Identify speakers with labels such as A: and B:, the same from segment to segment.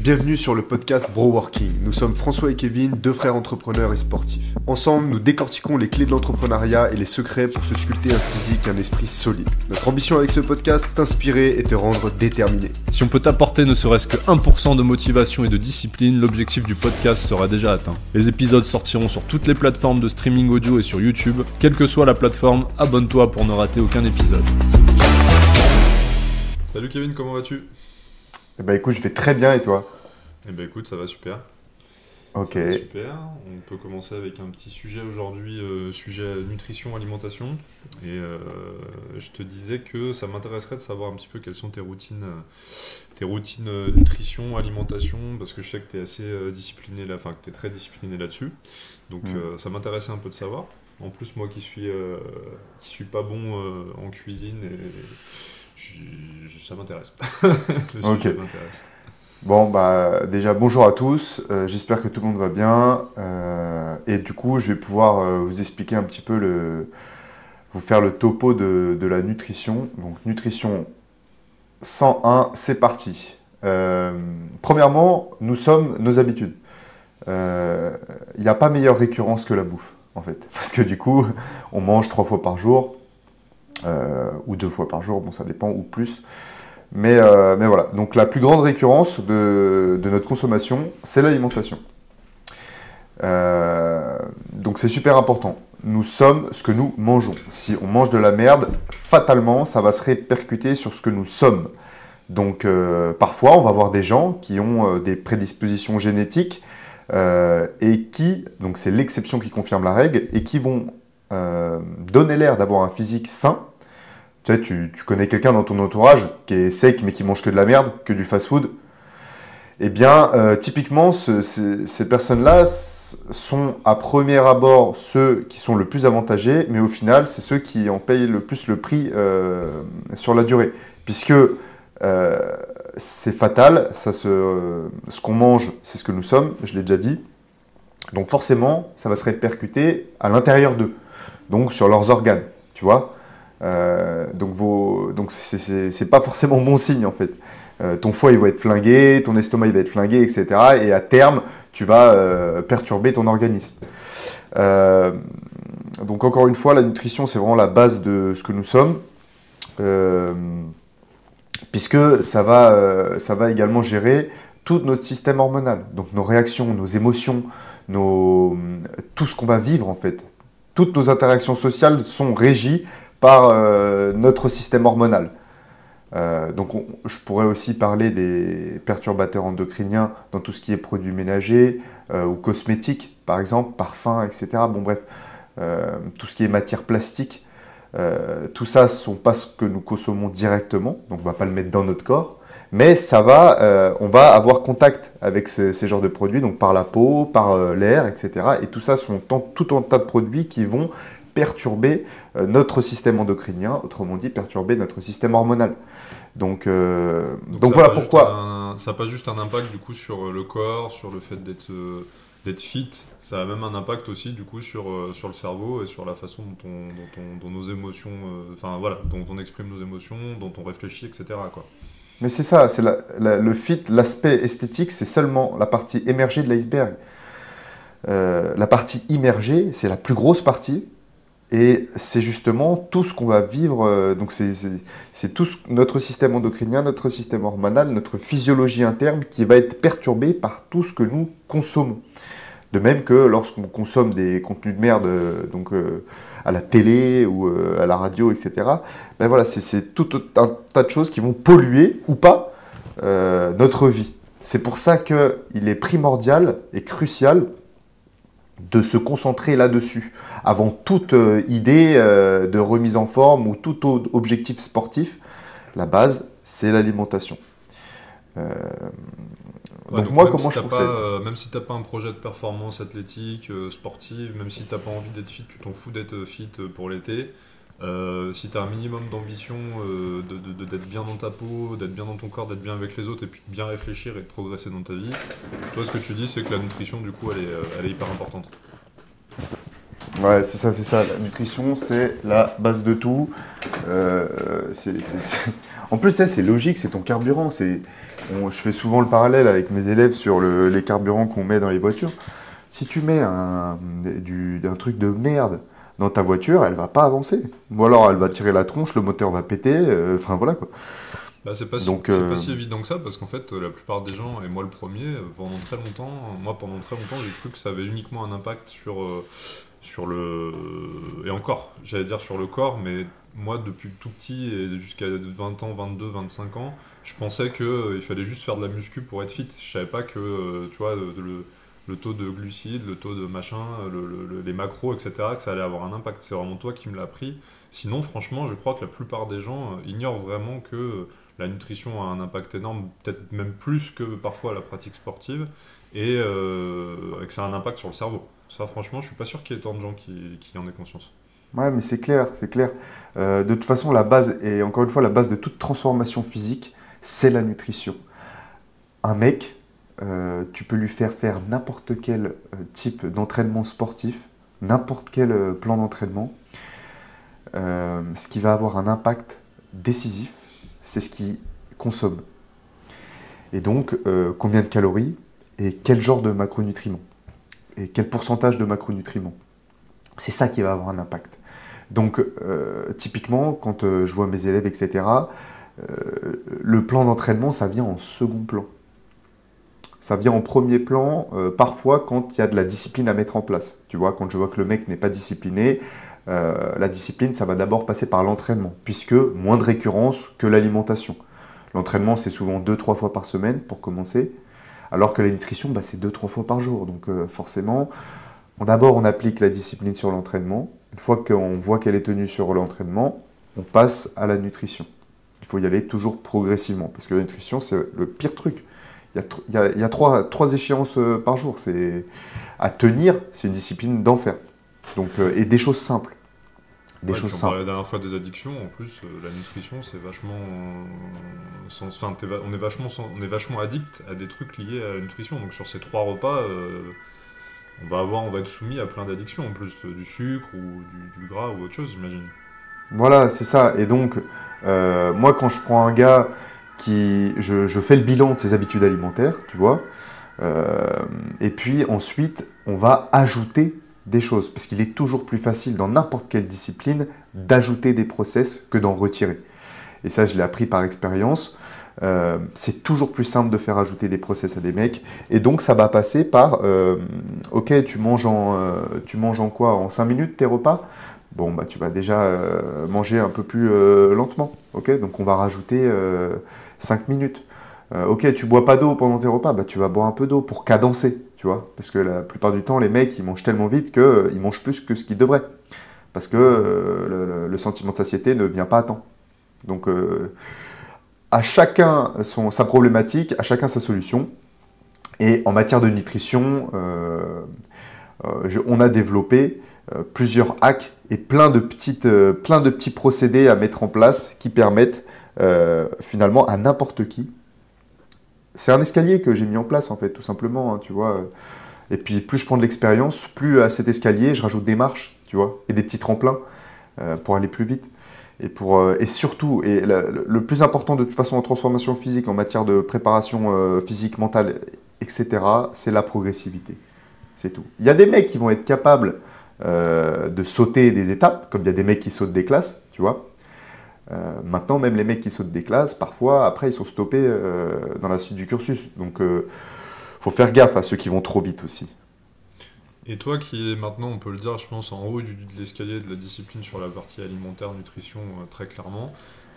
A: Bienvenue sur le podcast Bro Working. Nous sommes François et Kevin, deux frères entrepreneurs et sportifs. Ensemble, nous décortiquons les clés de l'entrepreneuriat et les secrets pour se sculpter un physique et un esprit solide. Notre ambition avec ce podcast, t'inspirer et te rendre déterminé.
B: Si on peut t'apporter ne serait-ce que 1% de motivation et de discipline, l'objectif du podcast sera déjà atteint. Les épisodes sortiront sur toutes les plateformes de streaming audio et sur YouTube. Quelle que soit la plateforme, abonne-toi pour ne rater aucun épisode. Salut Kevin, comment vas-tu ?
C: Eh ben écoute, je vais très bien et toi ?
B: Eh ben écoute, ça va super.
C: Ok.
B: Ça va super. On peut commencer avec un petit sujet aujourd'hui, sujet nutrition, alimentation. Et je te disais que ça m'intéresserait de savoir un petit peu quelles sont tes routines nutrition, alimentation, parce que je sais que tu es assez discipliné là, enfin que tu es très discipliné là-dessus. Donc ça m'intéressait un peu de savoir. En plus, moi qui suis pas bon en cuisine, ça m'intéresse.
C: Ok. M'intéresse. Bon, bah déjà bonjour à tous, j'espère que tout le monde va bien. Et du coup, je vais pouvoir vous expliquer un petit peu, vous faire le topo de la nutrition. Donc, nutrition 101, c'est parti. Premièrement, nous sommes nos habitudes. Il n'y a pas meilleure récurrence que la bouffe, en fait. Parce que du coup, on mange 3 fois par jour, ou 2 fois par jour, bon ça dépend, ou plus. Mais voilà, donc la plus grande récurrence de notre consommation, c'est l'alimentation. Donc c'est super important. Nous sommes ce que nous mangeons. Si on mange de la merde, fatalement, ça va se répercuter sur ce que nous sommes. Donc parfois, on va voir des gens qui ont des prédispositions génétiques et qui, donc c'est l'exception qui confirme la règle, et qui vont donner l'air d'avoir un physique sain. Tu sais, tu connais quelqu'un dans ton entourage qui est sec mais qui mange que de la merde, que du fast-food. Eh bien, typiquement, ces personnes-là sont à premier abord ceux qui sont le plus avantagés, mais au final, c'est ceux qui en payent le plus le prix sur la durée. Puisque c'est fatal, ce qu'on mange, c'est ce que nous sommes, je l'ai déjà dit. Donc forcément, ça va se répercuter à l'intérieur d'eux, donc sur leurs organes, tu vois. Donc c'est pas forcément bon signe en fait. Ton foie il va être flingué, ton estomac il va être flingué, etc. Et à terme, tu vas perturber ton organisme. Donc encore une fois, la nutrition c'est vraiment la base de ce que nous sommes, puisque ça va également gérer tout notre système hormonal, donc nos réactions, nos émotions, tout ce qu'on va vivre en fait. Toutes nos interactions sociales sont régies par notre système hormonal. Donc je pourrais aussi parler des perturbateurs endocriniens dans tout ce qui est produits ménagers ou cosmétiques, par exemple, parfums, etc. Bon bref, tout ce qui est matière plastique, tout ça ne sont pas ce que nous consommons directement, donc on ne va pas le mettre dans notre corps, mais on va avoir contact avec ces genres de produits, donc par la peau, par l'air, etc. Et tout ça sont tout un tas de produits qui vont perturber notre système endocrinien, autrement dit perturber notre système hormonal. Donc voilà pourquoi.
B: Ça n'a pas juste un impact du coup sur le corps, sur le fait d'être fit, ça a même un impact aussi du coup sur le cerveau et sur la façon dont nos émotions, dont on exprime nos émotions, dont on réfléchit, etc. quoi.
C: Mais c'est ça, c'est le fit, l'aspect esthétique, c'est seulement la partie émergée de l'iceberg. La partie immergée, c'est la plus grosse partie. Et c'est justement tout ce qu'on va vivre, donc c'est tout notre système endocrinien, notre système hormonal, notre physiologie interne qui va être perturbée par tout ce que nous consommons. De même que lorsqu'on consomme des contenus de merde donc, à la télé ou à la radio, etc., ben voilà, c'est tout un tas de choses qui vont polluer ou pas notre vie. C'est pour ça qu'il est primordial et crucial de se concentrer là-dessus, avant toute idée de remise en forme ou tout objectif sportif. La base, c'est l'alimentation.
B: Donc moi, comment je procède ? Même si tu n'as pas un projet de performance athlétique, sportive, même si tu n'as pas envie d'être fit, tu t'en fous d'être fit pour l'été, si tu as un minimum d'ambition d'être bien dans ta peau, d'être bien dans ton corps, d'être bien avec les autres et puis de bien réfléchir et de progresser dans ta vie, toi ce que tu dis c'est que la nutrition du coup elle est hyper importante.
C: Ouais, c'est ça, c'est ça. La nutrition, c'est la base de tout. En plus, ça, c'est logique, c'est ton carburant. Je fais souvent le parallèle avec mes élèves sur les carburants qu'on met dans les voitures. Si tu mets un truc de merde dans ta voiture, elle va pas avancer. Ou alors elle va tirer la tronche, le moteur va péter, enfin voilà quoi.
B: Bah, c'est pas si évident que ça, parce qu'en fait, la plupart des gens, et moi le premier, pendant très longtemps, j'ai cru que ça avait uniquement un impact sur le... Et encore, j'allais dire sur le corps, mais moi, depuis tout petit, et jusqu'à 20 ans, 22, 25 ans, je pensais qu'il fallait juste faire de la muscu pour être fit. Je savais pas que, tu vois, le taux de glucides, le taux de machin, les macros, etc., que ça allait avoir un impact. C'est vraiment toi qui me l'as appris. Sinon, franchement, je crois que la plupart des gens ignorent vraiment que la nutrition a un impact énorme, peut-être même plus que parfois la pratique sportive, et que ça a un impact sur le cerveau. Ça, franchement, je suis pas sûr qu'il y ait tant de gens qui en aient conscience.
C: Ouais, mais c'est clair, c'est clair. De toute façon, la base, et encore une fois, la base de toute transformation physique, c'est la nutrition. Un mec, tu peux lui faire n'importe quel type d'entraînement sportif, n'importe quel plan d'entraînement. Ce qui va avoir un impact décisif, c'est ce qu'il consomme. Et donc, combien de calories et quel genre de macronutriments et quel pourcentage de macronutriments. C'est ça qui va avoir un impact. Donc, typiquement, quand je vois mes élèves, etc., le plan d'entraînement, ça vient en second plan. Ça vient en premier plan, parfois, quand il y a de la discipline à mettre en place. Tu vois, quand je vois que le mec n'est pas discipliné, la discipline, ça va d'abord passer par l'entraînement, puisque moins de récurrence que l'alimentation. L'entraînement, c'est souvent 2-3 fois par semaine pour commencer, alors que la nutrition, bah, c'est 2-3 fois par jour. Donc forcément, d'abord, on applique la discipline sur l'entraînement. Une fois qu'on voit qu'elle est tenue sur l'entraînement, on passe à la nutrition. Il faut y aller toujours progressivement, parce que la nutrition, c'est le pire truc. Il y a trois échéances par jour. À tenir, c'est une discipline d'enfer. Donc, et des choses simples.
B: On parlait la dernière fois des addictions. En plus, la nutrition, c'est vachement... on est vachement addict à des trucs liés à la nutrition. Donc sur ces 3 repas, on va être soumis à plein d'addictions, en plus du sucre ou du gras ou autre chose, j'imagine.
C: Voilà, c'est ça. Et donc, moi, quand je prends un gars je fais le bilan de ses habitudes alimentaires, tu vois, et puis ensuite, on va ajouter des choses, parce qu'il est toujours plus facile dans n'importe quelle discipline d'ajouter des process que d'en retirer. Et ça, je l'ai appris par expérience. C'est toujours plus simple de faire ajouter des process à des mecs. Et donc, ça va passer par ok, tu manges en quoi? En 5 minutes tes repas? Bon, bah, tu vas déjà manger un peu plus lentement. Ok, donc on va rajouter 5 minutes. Ok, tu bois pas d'eau pendant tes repas, bah, tu vas boire un peu d'eau pour cadencer. Tu vois, parce que la plupart du temps, les mecs, ils mangent tellement vite qu'ils mangent plus que ce qu'ils devraient. Parce que le sentiment de satiété ne vient pas à temps. Donc, à chacun sa problématique, à chacun sa solution. Et en matière de nutrition, on a développé plusieurs hacks et plein de petits procédés à mettre en place qui permettent finalement à n'importe qui. C'est un escalier que j'ai mis en place en fait, tout simplement, hein, tu vois. Et puis plus je prends de l'expérience, plus à cet escalier, je rajoute des marches, tu vois, et des petits tremplins pour aller plus vite. Et surtout, le plus important de toute façon en transformation physique, en matière de préparation physique, mentale, etc., c'est la progressivité. C'est tout. Il y a des mecs qui vont être capables de sauter des étapes, comme il y a des mecs qui sautent des classes, tu vois. Maintenant, même les mecs qui sautent des classes, parfois, après, ils sont stoppés dans la suite du cursus. Donc, faut faire gaffe à ceux qui vont trop vite aussi.
B: Et toi qui es maintenant, on peut le dire, je pense, en haut de l'escalier de la discipline sur la partie alimentaire, nutrition, très clairement,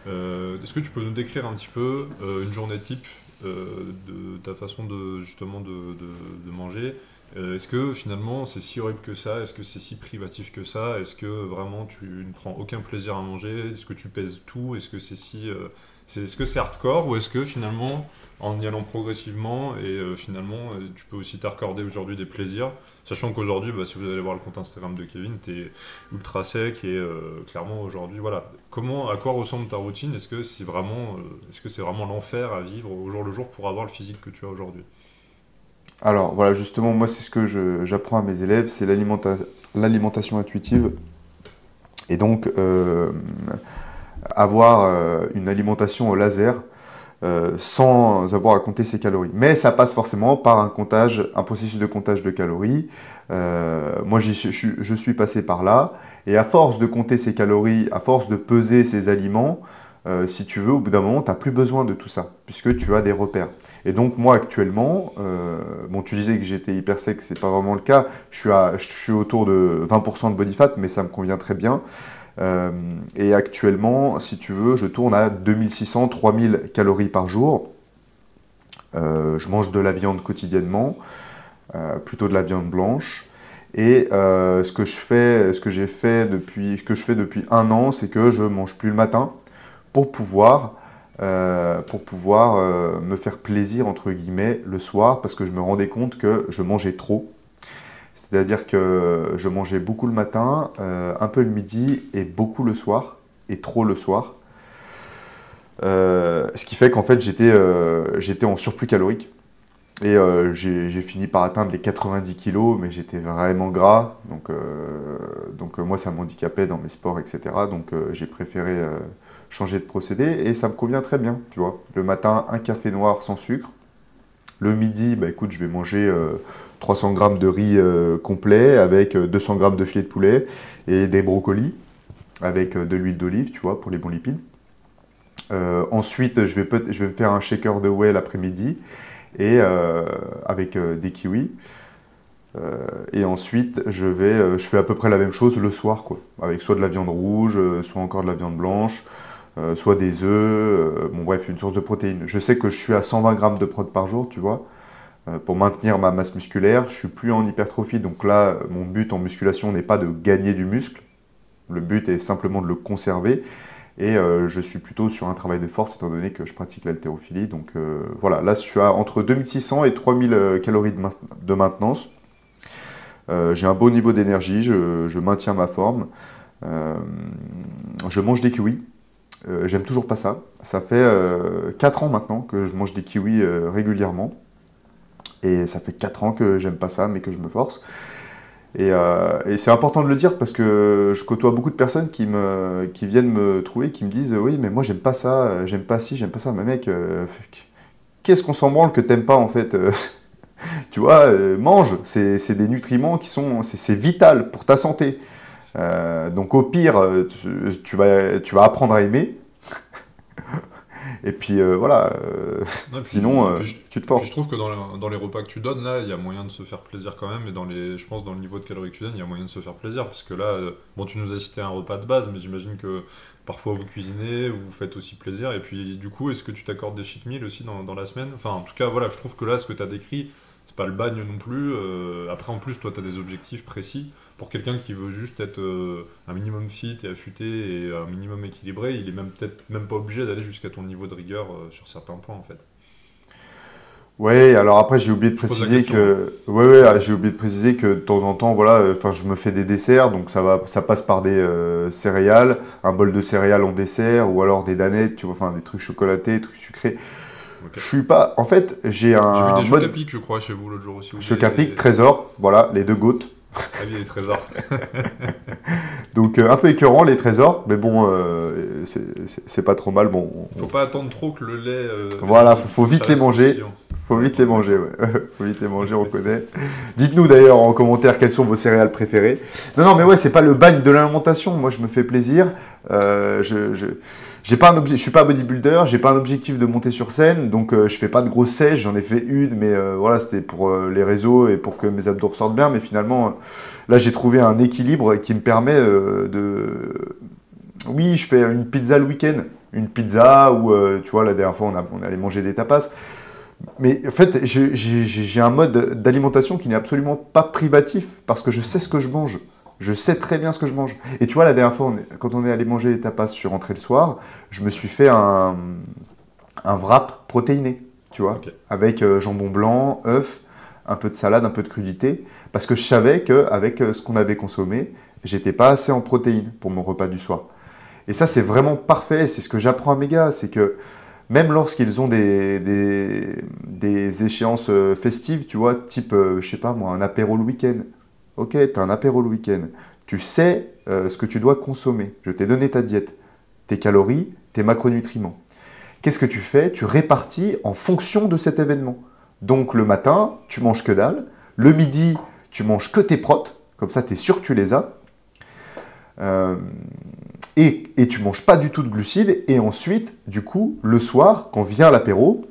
B: est-ce que tu peux nous décrire un petit peu une journée type de ta façon justement de manger? Est-ce que finalement c'est si horrible que ça? Est-ce que c'est si privatif que ça? Est-ce que vraiment tu ne prends aucun plaisir à manger? Est-ce que tu pèses tout? Est-ce que est-ce que c'est hardcore, ou est-ce que finalement en y allant progressivement et finalement tu peux aussi t'accorder aujourd'hui des plaisirs, sachant qu'aujourd'hui, bah, si vous allez voir le compte Instagram de Kevin, t'es ultra sec et clairement aujourd'hui, voilà. À quoi ressemble ta routine? Est-ce que c'est vraiment l'enfer à vivre au jour le jour pour avoir le physique que tu as aujourd'hui?
C: Alors voilà, justement, moi c'est ce que j'apprends à mes élèves, c'est l'alimentation intuitive. Et donc avoir une alimentation au laser sans avoir à compter ses calories. Mais ça passe forcément par un processus de comptage de calories. Moi je suis passé par là, et à force de compter ses calories, à force de peser ses aliments, si tu veux, au bout d'un moment, tu n'as plus besoin de tout ça, puisque tu as des repères. Et donc moi actuellement, bon tu disais que j'étais hyper sec, c'est pas vraiment le cas, je suis autour de 20% de body fat, mais ça me convient très bien. Et actuellement, si tu veux, je tourne à 2600-3000 calories par jour. Je mange de la viande quotidiennement, plutôt de la viande blanche. Et ce que je fais depuis 1 an, c'est que je mange plus le matin pour pouvoir me faire plaisir, entre guillemets, le soir, parce que je me rendais compte que je mangeais trop. C'est-à-dire que je mangeais beaucoup le matin, un peu le midi et beaucoup le soir, et trop le soir. Ce qui fait qu'en fait, j'étais en surplus calorique. Et j'ai fini par atteindre les 90 kilos, mais j'étais vraiment gras. Donc moi, ça m'handicapait dans mes sports, etc. Donc j'ai préféré changer de procédé, et ça me convient très bien, tu vois. Le matin, un café noir sans sucre. Le midi, bah écoute, je vais manger 300 grammes de riz complet avec 200 grammes de filet de poulet et des brocolis avec de l'huile d'olive, tu vois, pour les bons lipides. Ensuite, je vais me faire un shaker de whey l'après-midi et avec des kiwis. Et ensuite, je fais à peu près la même chose le soir, quoi, avec soit de la viande rouge, soit encore de la viande blanche, soit des œufs, bon bref, une source de protéines. Je sais que je suis à 120 grammes de prot par jour, tu vois, pour maintenir ma masse musculaire. Je suis plus en hypertrophie, donc là, mon but en musculation n'est pas de gagner du muscle. Le but est simplement de le conserver. Et je suis plutôt sur un travail de force, étant donné que je pratique l'haltérophilie. Donc voilà, là, je suis entre 2600 et 3000 calories de maintenance. J'ai un bon niveau d'énergie, je maintiens ma forme. Je mange des kiwis. J'aime toujours pas ça. Ça fait 4 ans maintenant que je mange des kiwis régulièrement. Et ça fait 4 ans que j'aime pas ça, mais que je me force. Et c'est important de le dire, parce que je côtoie beaucoup de personnes qui viennent me trouver, qui me disent oui, mais moi j'aime pas ça, j'aime pas ci, j'aime pas ça. Mais mec, qu'est-ce qu'on s'en branle que t'aimes pas en fait Tu vois, mange, c'est des nutriments c'est vital pour ta santé. Donc au pire, tu vas apprendre à aimer. Et puis voilà,
B: Ouais,
C: sinon tu te forces.
B: je trouve que dans les repas que tu donnes, là, il y a moyen de se faire plaisir quand même. Et je pense dans le niveau de calories que tu donnes, il y a moyen de se faire plaisir. Parce que là, bon, tu nous as cité un repas de base, mais j'imagine que parfois vous cuisinez, vous faites aussi plaisir. Et puis du coup, est-ce que tu t'accordes des cheat meals aussi dans la semaine? Enfin, en tout cas, voilà, je trouve que là, ce que tu as décrit, c'est pas le bagne non plus. Après, en plus, toi, tu as des objectifs précis. Pour quelqu'un qui veut juste être un minimum fit et affûté et un minimum équilibré, il est peut-être même pas obligé d'aller jusqu'à ton niveau de rigueur sur certains points, en fait.
C: Ouais, alors après j'ai oublié de
B: Je pose la
C: préciser
B: question, hein.
C: que j'ai oublié de préciser que de temps en temps, voilà, enfin je me fais des desserts, donc ça passe par des céréales, un bol de céréales en dessert, ou alors des danettes, tu vois, enfin des trucs chocolatés, des trucs sucrés.
B: Ok.
C: Je suis pas, en fait, j'ai
B: J'ai vu
C: un
B: des
C: mode
B: Chocapic, je crois, chez vous l'autre jour aussi.
C: Chocapic, Trésor, voilà, les deux gouttes.
B: Ah oui, les trésors.
C: Donc un peu écœurant les trésors, mais bon, c'est pas trop mal. Bon,
B: Faut pas attendre trop que le lait.
C: voilà, faut vite
B: ça
C: les
B: reste
C: manger.
B: croustillant.
C: Faut vite les manger, ouais. Faut vite les manger, on connaît. Dites-nous d'ailleurs en commentaire quelles sont vos céréales préférées. Non, mais ouais, c'est pas le bagne de l'alimentation. Moi, je me fais plaisir. Je suis pas bodybuilder, j'ai pas un objectif de monter sur scène, donc je fais pas de grosses sèches. J'en ai fait une, mais voilà, c'était pour les réseaux et pour que mes abdos ressortent bien. Mais finalement, là, j'ai trouvé un équilibre qui me permet Oui, je fais une pizza le week-end. Une pizza où, tu vois, la dernière fois, on allait manger des tapas. Mais en fait, j'ai un mode d'alimentation qui n'est absolument pas privatif, parce que je sais ce que je mange. Je sais très bien ce que je mange. Et tu vois, la dernière fois, quand on est allé manger les tapas, je suis rentré le soir, je me suis fait un wrap protéiné, tu vois,
B: Ok.
C: avec jambon blanc, œuf, un peu de salade, un peu de crudité, parce que je savais qu'avec ce qu'on avait consommé, j'étais pas assez en protéines pour mon repas du soir. Et ça, c'est vraiment parfait. C'est ce que j'apprends à mes gars, c'est que Même lorsqu'ils ont des échéances festives, tu vois, type, je sais pas moi, un apéro le week-end. Ok, tu as un apéro le week-end. Tu sais ce que tu dois consommer. Je t'ai donné ta diète, tes calories, tes macronutriments. Qu'est-ce que tu fais? Tu répartis en fonction de cet événement. Donc le matin, tu manges que dalle. Le midi, tu manges que tes protes. Comme ça, tu es sûr que tu les as. Et tu manges pas du tout de glucides. Et ensuite, du coup, le soir, quand vient l'apéro,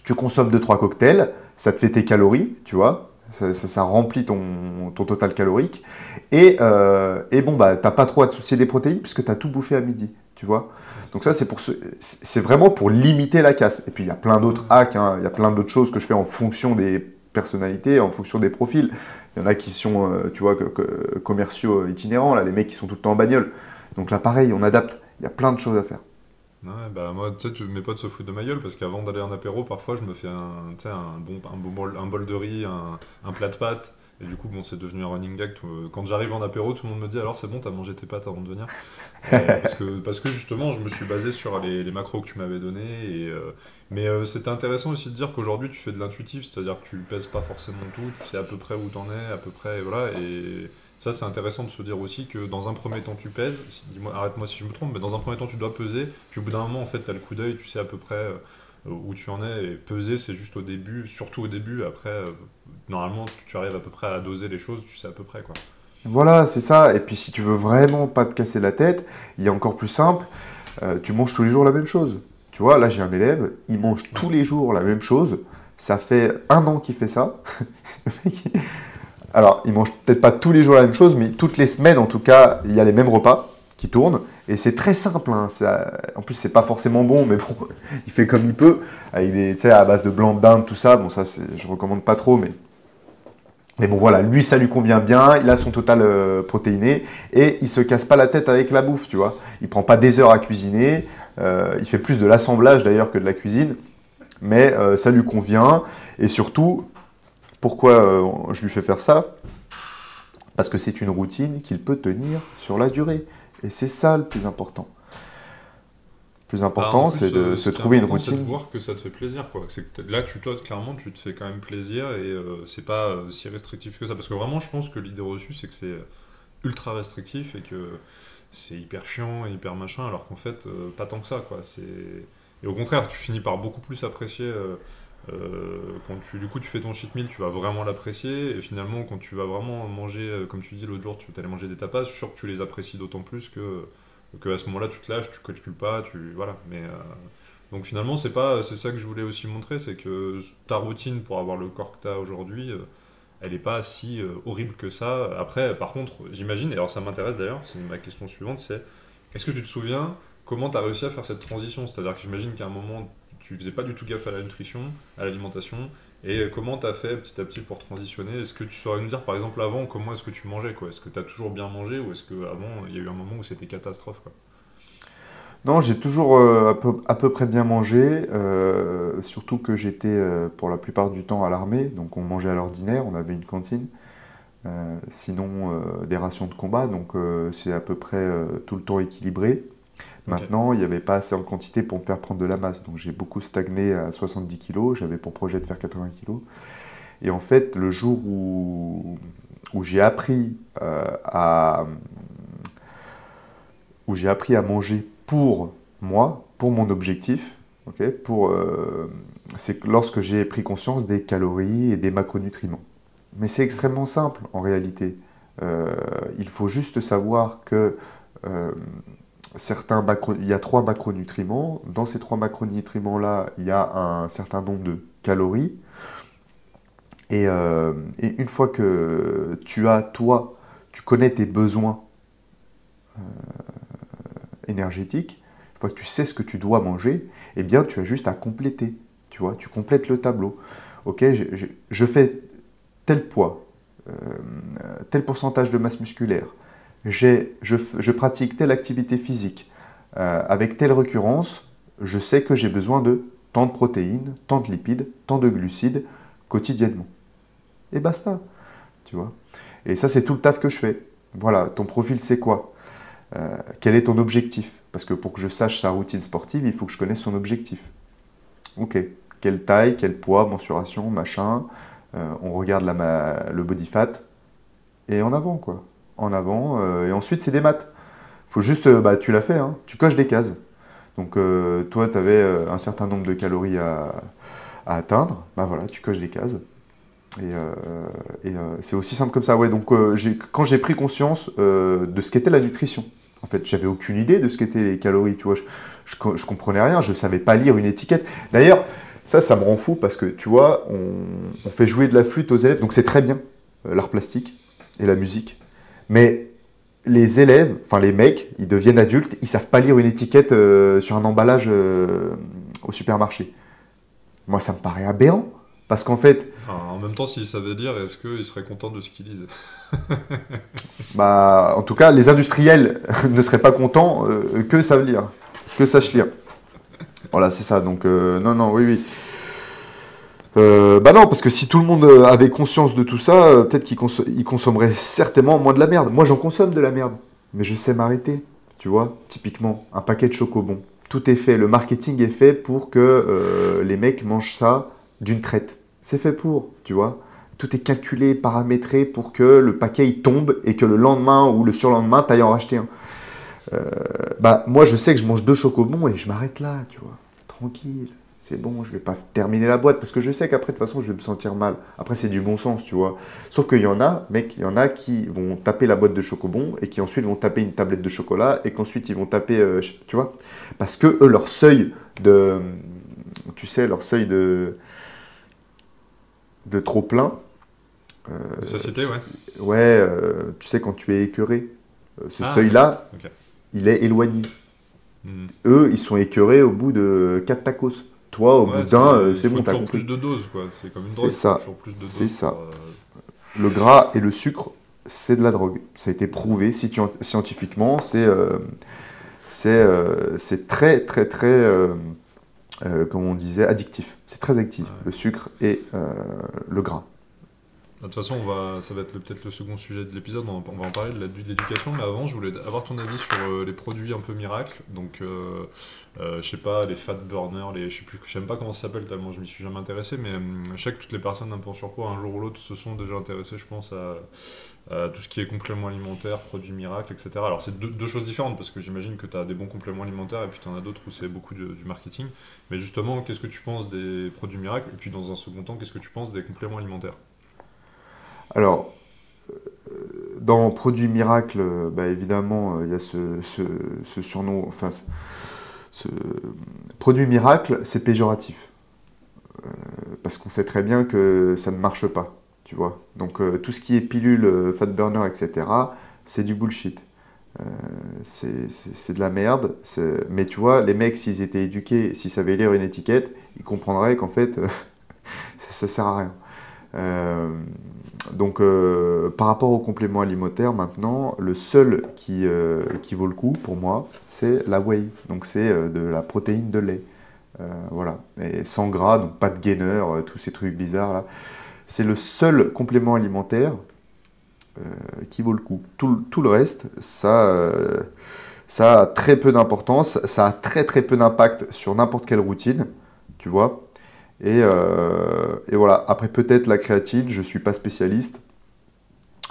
C: tu consommes 2-3 cocktails. Ça te fait tes calories, tu vois. Ça remplit ton total calorique. Et bon, bah, tu n'as pas trop à te soucier des protéines puisque tu as tout bouffé à midi, tu vois. Donc ça, c'est vraiment pour limiter la casse. Et puis, il y a plein d'autres hacks, hein. Il y a plein d'autres choses que je fais en fonction des personnalités, en fonction des profils. Il y en a qui sont, tu vois, commerciaux itinérants, là, les mecs qui sont tout le temps en bagnole. Donc là, pareil, on adapte. Il y a plein de choses à faire.
B: Ouais, bah moi, tu sais, mes potes se foutent de ma gueule parce qu'avant d'aller en apéro, parfois je me fais un bol de riz, un plat de pâtes. Et du coup, bon, c'est devenu un running gag. Quand j'arrive en apéro, tout le monde me dit alors c'est bon, t'as mangé tes pâtes avant de venir. Parce que justement, je me suis basé sur les macros que tu m'avais donnés. Mais c'était intéressant aussi de dire qu'aujourd'hui tu fais de l'intuitif, c'est-à-dire que tu pèses pas forcément tout, tu sais à peu près où t'en es, à peu près, voilà. Et ça, c'est intéressant de se dire aussi que dans un premier temps tu pèses, dis-moi, arrête-moi si je me trompe, mais dans un premier temps tu dois peser, puis au bout d'un moment en fait t'as le coup d'œil, tu sais à peu près où tu en es, et peser c'est juste au début, surtout au début, après normalement tu arrives à peu près à doser les choses, tu sais à peu près quoi.
C: Voilà, c'est ça. Et puis si tu veux vraiment pas te casser la tête, il y a encore plus simple, tu manges tous les jours la même chose. Tu vois, là j'ai un élève, il mange tous les jours la même chose. Ça fait 1 an qu'il fait ça. Le mec, alors, il mange peut-être pas tous les jours la même chose, mais toutes les semaines, en tout cas, il y a les mêmes repas qui tournent. Et c'est très simple, hein. En plus, c'est pas forcément bon, mais bon, il fait comme il peut. Il est, tu sais, à base de blanc de dinde, tout ça. Bon, ça, je recommande pas trop, mais bon, voilà, lui, ça lui convient bien. Il a son total protéiné et il se casse pas la tête avec la bouffe, tu vois. Il prend pas des heures à cuisiner. Il fait plus de l'assemblage d'ailleurs que de la cuisine, mais ça lui convient. Et surtout, pourquoi je lui fais faire ça? Parce que c'est une routine qu'il peut tenir sur la durée. Et c'est ça le plus important. Le plus important, c'est de se trouver une routine.
B: C'est de voir que ça te fait plaisir, quoi. C'est que là, toi, clairement, tu te fais quand même plaisir et c'est pas si restrictif que ça. Parce que vraiment, je pense que l'idée reçue, c'est que c'est ultra restrictif et que c'est hyper chiant et hyper machin, alors qu'en fait, pas tant que ça, quoi. Et au contraire, tu finis par beaucoup plus apprécier. Quand du coup tu fais ton cheat meal, tu vas vraiment l'apprécier, et finalement quand tu vas vraiment manger, comme tu dis l'autre jour, tu allais manger des tapas, je suis sûr que tu les apprécies d'autant plus que à ce moment-là tu te lâches, tu calcules pas, voilà. Mais donc finalement c'est ça que je voulais aussi montrer, c'est que ta routine pour avoir le corps que tu as aujourd'hui, elle est pas si horrible que ça. Après, par contre, j'imagine, et alors ça m'intéresse d'ailleurs, c'est ma question suivante, c'est est-ce que tu te souviens comment tu as réussi à faire cette transition? C'est-à-dire que j'imagine qu'à un moment tu faisais pas du tout gaffe à la nutrition, à l'alimentation, et comment tu as fait petit à petit pour transitionner? Est-ce que tu saurais nous dire par exemple avant comment est-ce que tu mangeais, quoi? Est-ce que tu as toujours bien mangé ou est-ce qu'avant il y a eu un moment où c'était catastrophe, quoi?
C: Non, j'ai toujours à peu près bien mangé, surtout que j'étais pour la plupart du temps à l'armée, donc on mangeait à l'ordinaire, on avait une cantine, sinon des rations de combat, donc c'est à peu près tout le temps équilibré. Maintenant, il n'y avait pas assez en quantité pour me faire prendre de la masse. Donc j'ai beaucoup stagné à 70 kg. J'avais pour projet de faire 80 kg. Et en fait, le jour où j'ai appris à manger pour moi, pour mon objectif, okay, c'est lorsque j'ai pris conscience des calories et des macronutriments. Mais c'est extrêmement simple en réalité. Il faut juste savoir que il y a 3 macronutriments. Dans ces 3 macronutriments-là, il y a un certain nombre de calories. Et une fois que tu connais tes besoins énergétiques, une fois que tu sais ce que tu dois manger, eh bien, tu as juste à compléter. Tu vois, tu complètes le tableau. Ok, je fais tel poids, tel pourcentage de masse musculaire. Je pratique telle activité physique avec telle récurrence, je sais que j'ai besoin de tant de protéines, tant de lipides, tant de glucides quotidiennement. Et basta, tu vois. Et ça, c'est tout le taf que je fais. Voilà, ton profil, c'est quoi? Quel est ton objectif? Parce que pour que je sache sa routine sportive, il faut que je connaisse son objectif. Ok, quelle taille, quel poids, mensuration, machin. On regarde le body fat et en avant, quoi. En avant, et ensuite c'est des maths. Faut juste, tu l'as fait, hein, tu coches des cases. Donc toi, tu avais un certain nombre de calories à atteindre, voilà, tu coches des cases. Et c'est aussi simple comme ça. Ouais, donc quand j'ai pris conscience de ce qu'était la nutrition, en fait, j'avais aucune idée de ce qu'étaient les calories, tu vois, je comprenais rien, je savais pas lire une étiquette. D'ailleurs, ça me rend fou parce que, tu vois, on fait jouer de la flûte aux élèves, donc c'est très bien, l'art plastique et la musique. Mais les élèves, enfin les mecs, ils deviennent adultes, ils savent pas lire une étiquette sur un emballage au supermarché. Moi, ça me paraît aberrant. Parce qu'en fait...
B: En même temps, s'ils savaient lire, est-ce qu'ils seraient contents de ce qu'ils lisent?
C: En tout cas, les industriels ne seraient pas contents que savent lire, que sachent lire. Voilà, c'est ça. Donc, non, oui. Non, parce que si tout le monde avait conscience de tout ça, peut-être qu'ils consommeraient certainement moins de la merde. Moi, j'en consomme de la merde, mais je sais m'arrêter. Tu vois, typiquement, un paquet de chocobons. Tout est fait. Le marketing est fait pour que les mecs mangent ça d'une traite. C'est fait pour, tu vois. Tout est calculé, paramétré pour que le paquet il tombe et que le lendemain ou le surlendemain, tu ailles en racheter un. Moi, je sais que je mange 2 chocobons et je m'arrête là, tu vois. Tranquille, c'est bon, je vais pas terminer la boîte parce que je sais qu'après, de toute façon, je vais me sentir mal. Après, c'est du bon sens, tu vois. Sauf qu'il y en a, mec, il y en a qui vont taper la boîte de chocobons et qui ensuite vont taper une tablette de chocolat et qu'ensuite ils vont taper, tu vois. Parce que eux, leur seuil de. Tu sais, leur seuil de trop plein.
B: De satiété, ouais.
C: Ouais, tu sais, quand tu es écœuré, ce seuil-là,
B: okay.
C: Il est éloigné. Eux, ils sont écœurés au bout de 4 tacos. Toi, au bout d'un, c'est bon, t'as compris.
B: Plus de doses, quoi. C'est comme une drogue.
C: C'est ça.
B: Toujours plus de doses.
C: C'est ça. Le gras et le sucre, c'est de la drogue. Ça a été prouvé scientifiquement. C'est très, très, très, comme on disait, addictif. C'est très addictif, le sucre et le gras.
B: De toute façon, ça va être peut-être le second sujet de l'épisode, on va en parler de l'éducation, mais avant, je voulais avoir ton avis sur les produits un peu miracles. Donc, je sais pas, les fat burners, je sais même pas comment ça s'appelle tellement je m'y suis jamais intéressé, mais je sais que toutes les personnes un peu en surpoids, un jour ou l'autre, se sont déjà intéressées, je pense, à tout ce qui est compléments alimentaires, produits miracles, etc. Alors, c'est deux choses différentes, parce que j'imagine que tu as des bons compléments alimentaires, et puis tu en as d'autres où c'est beaucoup du marketing. Mais justement, qu'est-ce que tu penses des produits miracles? Et puis, dans un second temps, qu'est-ce que tu penses des compléments alimentaires?
C: Alors, dans Produits Miracles, évidemment, il y a ce surnom, enfin, ce Produit Miracle, c'est péjoratif. Parce qu'on sait très bien que ça ne marche pas, tu vois. Donc, tout ce qui est pilule, fat burner, etc., c'est du bullshit. C'est de la merde. Mais tu vois, les mecs, s'ils étaient éduqués, s'ils savaient lire une étiquette, ils comprendraient qu'en fait, ça sert à rien. Donc par rapport aux compléments alimentaires maintenant, le seul qui vaut le coup pour moi, c'est la whey. Donc c'est de la protéine de lait. Voilà. Et sans gras, donc pas de gainer, tous ces trucs bizarres là. C'est le seul complément alimentaire qui vaut le coup. Tout le reste, ça a très peu d'importance, ça a très très peu d'impact sur n'importe quelle routine, tu vois. Et voilà, après peut-être la créatine, je ne suis pas spécialiste,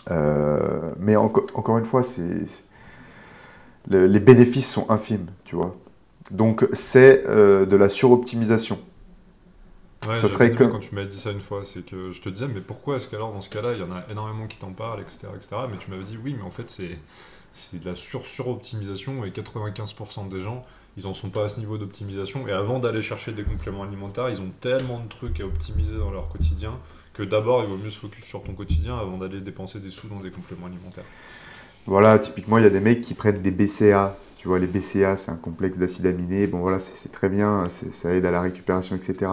C: mais encore une fois, les bénéfices sont infimes, tu vois. Donc c'est de la suroptimisation.
B: Ouais, ça serait quand tu m'as dit ça une fois, c'est que je te disais, mais pourquoi est-ce qu'alors dans ce cas-là, il y en a énormément qui t'en parlent, etc., mais tu m'avais dit, oui, mais en fait c'est de la suroptimisation et 95% des gens, ils en sont pas à ce niveau d'optimisation. Et avant d'aller chercher des compléments alimentaires, ils ont tellement de trucs à optimiser dans leur quotidien que d'abord, il vaut mieux se focus sur ton quotidien avant d'aller dépenser des sous dans des compléments alimentaires.
C: Voilà, typiquement, il y a des mecs qui prennent des BCA. Tu vois, les BCA, c'est un complexe d'acides aminés. Bon, voilà, c'est très bien, ça aide à la récupération, etc.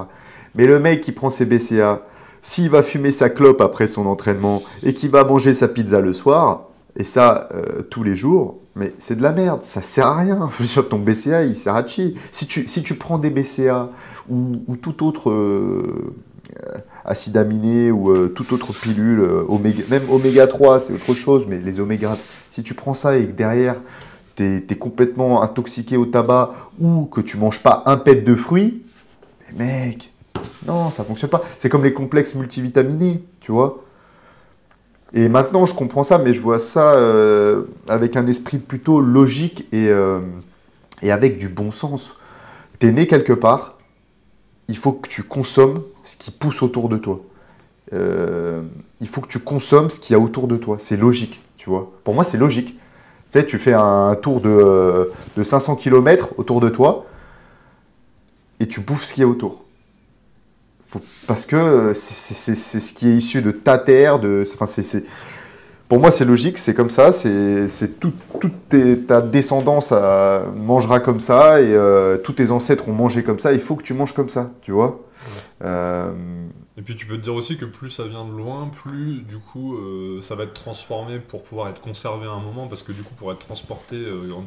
C: Mais le mec qui prend ses BCA, s'il va fumer sa clope après son entraînement et qu'il va manger sa pizza le soir, et ça tous les jours, mais c'est de la merde, ça sert à rien. Sur ton BCA, il sert à chier. Si tu prends des BCA ou tout autre acide aminé ou toute autre pilule, même oméga 3, c'est autre chose, mais les oméga, si tu prends ça et que derrière, t'es complètement intoxiqué au tabac ou que tu manges pas un pet de fruits, mec, non, ça fonctionne pas. C'est comme les complexes multivitaminés, tu vois. Et maintenant, je comprends ça, mais je vois ça avec un esprit plutôt logique et avec du bon sens. T'es né quelque part, il faut que tu consommes ce qui pousse autour de toi. Il faut que tu consommes ce qu'il y a autour de toi. C'est logique, tu vois. Pour moi, c'est logique. Tu sais, tu fais un tour de 500 km autour de toi et tu bouffes ce qu'il y a autour. Parce que c'est ce qui est issu de ta terre. Pour moi, c'est logique, c'est comme ça. Toute ta descendance mangera comme ça et tous tes ancêtres ont mangé comme ça. Il faut que tu manges comme ça, tu vois.
B: Et puis tu peux te dire aussi que plus ça vient de loin, plus du coup ça va être transformé pour pouvoir être conservé à un moment, parce que du coup pour être transporté,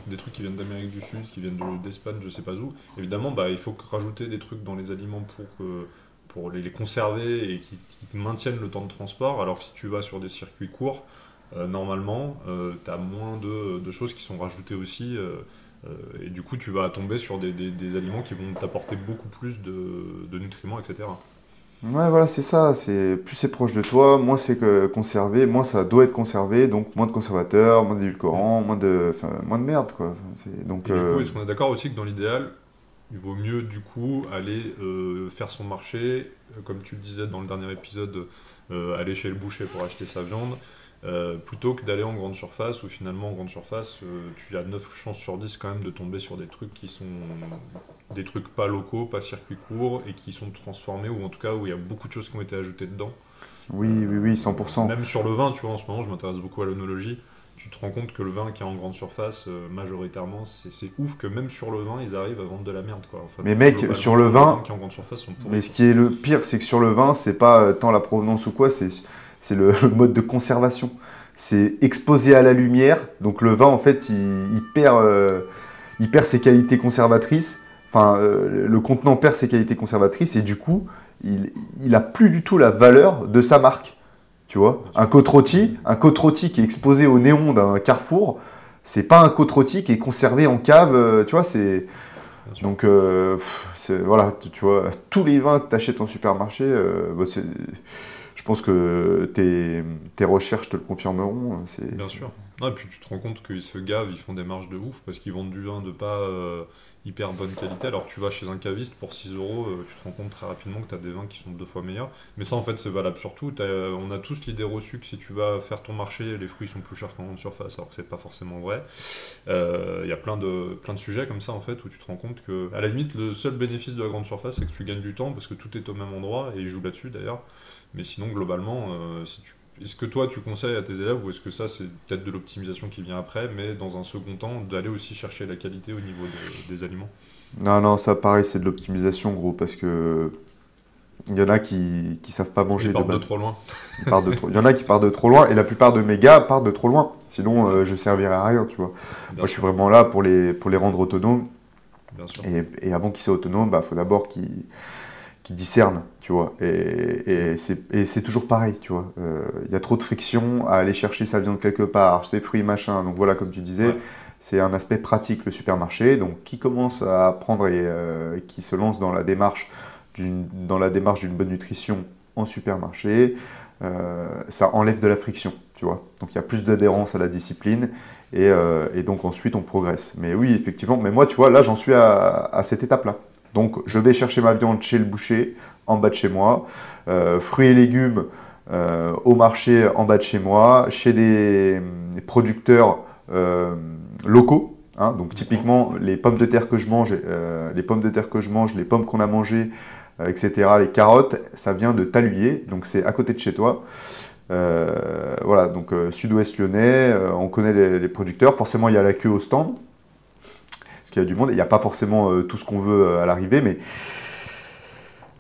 B: des trucs qui viennent d'Amérique du Sud, qui viennent d'Espagne, je sais pas où, évidemment il faut rajouter des trucs dans les aliments pour les conserver et qui maintiennent le temps de transport, alors que si tu vas sur des circuits courts, normalement tu as moins de choses qui sont rajoutées aussi. Et du coup tu vas tomber sur des aliments qui vont t'apporter beaucoup plus de nutriments, etc.
C: Ouais, voilà, c'est ça. Plus c'est proche de toi, moins c'est conservé, moins ça doit être conservé, donc moins de conservateurs, moins d'édulcorants, moins de merde, quoi.
B: Et du coup, est-ce qu'on est d'accord aussi que dans l'idéal, il vaut mieux du coup aller faire son marché, comme tu le disais dans le dernier épisode, aller chez le boucher pour acheter sa viande, plutôt que d'aller en grande surface, où finalement en grande surface, tu as 9 chances sur 10 quand même de tomber sur des trucs qui sont des trucs pas locaux, pas circuit court, et qui sont transformés, ou en tout cas où il y a beaucoup de choses qui ont été ajoutées dedans.
C: Oui, 100%.
B: Même sur le vin, tu vois, en ce moment je m'intéresse beaucoup à l'œnologie, tu te rends compte que le vin qui est en grande surface, majoritairement, c'est ouf que même sur le vin, ils arrivent à vendre de la merde, quoi. En fait,
C: mais mec, sur le vin,
B: qui est en grande surface sont pourris,
C: mais ce qui est le pire, c'est que sur le vin, c'est pas tant la provenance ou quoi, c'est le mode de conservation. C'est exposé à la lumière, donc le vin, en fait, il perd ses qualités conservatrices. Enfin, le contenant perd ses qualités conservatrices et du coup, il a plus du tout la valeur de sa marque. Tu vois, un côte rôti qui est exposé au néon d'un Carrefour, c'est pas un côte rôti qui est conservé en cave. Tu vois, donc voilà, tu vois, tous les vins que tu achètes en supermarché, je pense que tes recherches te le confirmeront.
B: Bien sûr. Non, et puis tu te rends compte qu'ils se gavent, ils font des marges de ouf parce qu'ils vendent du vin de pas hyper bonne qualité. Alors tu vas chez un caviste pour 6 euros, tu te rends compte très rapidement que tu as des vins qui sont 2 fois meilleurs. Mais ça en fait c'est valable sur tout. On a tous l'idée reçue que si tu vas faire ton marché, les fruits sont plus chers qu'en grande surface, alors que c'est pas forcément vrai. Il y a plein de sujets comme ça en fait où tu te rends compte que à la limite le seul bénéfice de la grande surface c'est que tu gagnes du temps parce que tout est au même endroit et ils jouent là-dessus d'ailleurs. Mais sinon globalement est-ce que toi tu conseilles à tes élèves ou est-ce que ça c'est peut-être de l'optimisation qui vient après, mais dans un second temps d'aller aussi chercher la qualité au niveau des aliments?
C: Non, ça pareil, c'est de l'optimisation gros, parce que il y en a qui savent pas manger
B: Ils partent
C: de base.
B: de trop loin.
C: Il y en a qui partent de trop loin et la plupart de mes gars partent de trop loin. Sinon, je servirais à rien, tu vois. Moi, je suis vraiment là pour les rendre autonomes.
B: Bien sûr.
C: Et avant qu'ils soient autonomes, faut d'abord qu'ils discernent, tu vois. Et c'est toujours pareil, tu vois. Il y a trop de friction à aller chercher sa viande quelque part, ses fruits, machin. Donc voilà, comme tu disais, c'est un aspect pratique, le supermarché. Donc qui commence à apprendre et qui se lance dans la démarche d'une bonne nutrition en supermarché, ça enlève de la friction, tu vois. Donc il y a plus d'adhérence à la discipline et donc ensuite on progresse. Mais oui, effectivement, mais moi, tu vois, là j'en suis à cette étape-là. Donc je vais chercher ma viande chez le boucher, en bas de chez moi, fruits et légumes au marché en bas de chez moi, chez des producteurs locaux. Hein, donc typiquement les pommes de terre que je mange, les pommes qu'on a mangées, etc., les carottes, ça vient de Taluyer, donc c'est à côté de chez toi. Voilà, donc sud-ouest lyonnais, on connaît les producteurs, forcément il y a la queue au stand, parce qu'il y a du monde, il n'y a pas forcément tout ce qu'on veut à l'arrivée, mais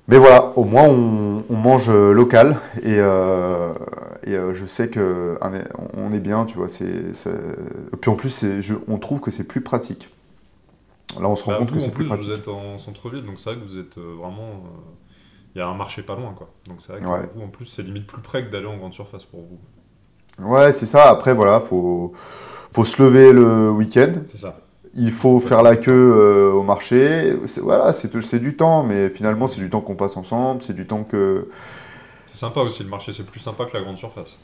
C: voilà, au moins on mange local et je sais qu'on est bien, tu vois. Et puis en plus, on trouve que c'est plus pratique. Là, on se rend compte que c'est plus pratique.
B: Vous êtes en centre-ville, donc c'est vrai que vous êtes vraiment... Il y a un marché pas loin, quoi. Donc c'est vrai que vous, en plus, c'est limite plus près que d'aller en grande surface pour vous.
C: Ouais, c'est ça. Après, voilà, faut se lever le week-end.
B: C'est ça.
C: il faut faire la queue au marché. Voilà, c'est du temps, mais finalement, c'est du temps qu'on passe ensemble, c'est du temps que...
B: C'est sympa aussi, le marché, c'est plus sympa que la grande surface.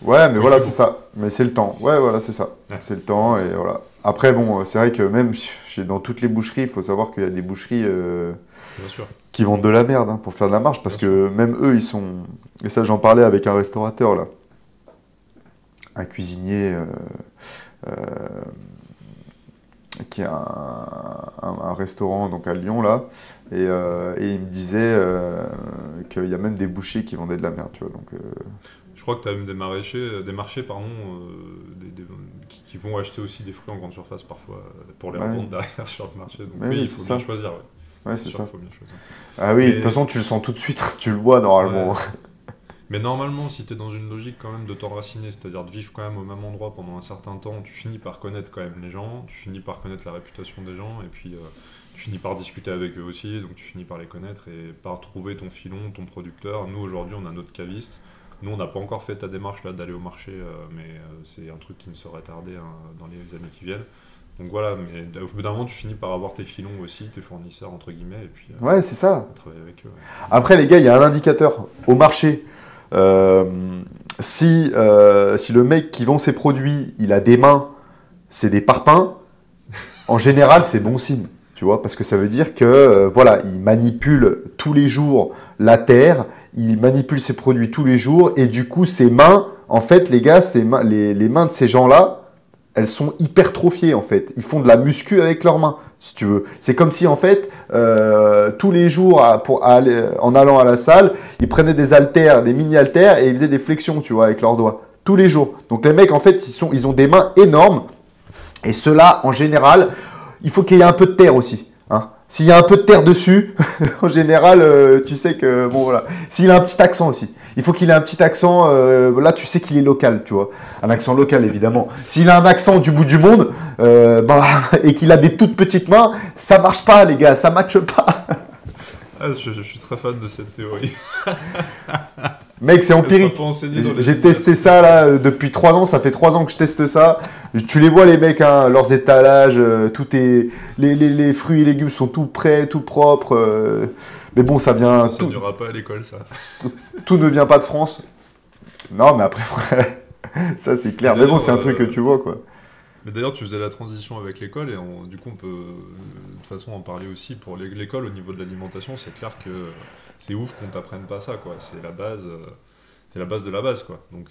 C: Ouais, mais voilà, c'est ça. Mais c'est le temps. Ouais, voilà, c'est ça. Ouais. C'est le temps, et voilà. Après, bon, c'est vrai que même dans toutes les boucheries, il faut savoir qu'il y a des boucheries qui vendent de la merde hein, pour faire de la marge, parce que même eux, ils sont... Et ça, j'en parlais avec un restaurateur, là. Un cuisinier qui a un restaurant donc à Lyon, là. Et il me disait qu'il y a même des bouchers qui vendaient de la merde, tu vois. Donc...
B: Je crois que tu as même des marchés qui vont acheter aussi des fruits en grande surface parfois pour les revendre derrière sur le marché. Donc oui, il faut bien choisir.
C: Ouais, c'est ça. Faut bien choisir. Ah oui, de toute façon, tu le sens tout de suite, tu le vois normalement.
B: Ouais. Mais normalement, si tu es dans une logique quand même de t'enraciner, c'est-à-dire de vivre quand même au même endroit pendant un certain temps, tu finis par connaître quand même les gens, tu finis par connaître la réputation des gens, et puis tu finis par discuter avec eux aussi, donc tu finis par les connaître et par trouver ton filon, ton producteur. Nous, aujourd'hui, on a notre caviste. Nous, on n'a pas encore fait ta démarche là d'aller au marché, mais c'est un truc qui ne serait tardé dans les années qui viennent. Donc voilà, mais au bout d'un moment, tu finis par avoir tes filons aussi, tes fournisseurs, entre guillemets, et puis
C: ouais, c'est ça.
B: Travailler avec eux. Ouais.
C: Après, les gars, il y a un indicateur au marché. Si le mec qui vend ses produits, il a des mains, c'est des parpaings, en général, c'est bon signe. Tu vois, parce que ça veut dire que voilà, il manipule tous les jours la terre, il manipule ses produits tous les jours, et du coup, ses mains, en fait, les gars, les mains de ces gens-là, elles sont hypertrophiées, en fait. Ils font de la muscu avec leurs mains, si tu veux. C'est comme si, en fait, tous les jours, en allant à la salle, ils prenaient des haltères, des mini-haltères, et ils faisaient des flexions, tu vois, avec leurs doigts. Tous les jours. Donc, les mecs, en fait, ils ont des mains énormes, et ceux-là, en général... Il faut qu'il y ait un peu de terre aussi. Hein. S'il y a un peu de terre dessus, en général, tu sais que... Bon, voilà. S'il a un petit accent aussi. Il faut qu'il ait un petit accent... là, tu sais qu'il est local, tu vois. Un accent local, évidemment. S'il a un accent du bout du monde et qu'il a des toutes petites mains, ça marche pas, les gars. Ça matche pas.
B: Ah, je suis très fan de cette théorie.
C: Mec, c'est empirique. J'ai testé ça là depuis 3 ans. Ça fait 3 ans que je teste ça. Tu les vois, les mecs, hein, leurs étalages, les fruits et légumes sont tout prêts, tout propres. Mais bon, ça vient.
B: Ça n'ira pas à l'école, ça.
C: Tout ne vient pas de France. Non, mais après, ça c'est clair. Mais bon, c'est un truc que tu vois, quoi.
B: Mais d'ailleurs, tu faisais la transition avec l'école et du coup, on peut de toute façon en parler aussi pour l'école au niveau de l'alimentation. C'est clair que c'est ouf qu'on t'apprenne pas ça, quoi. C'est la base de la base, quoi. Donc,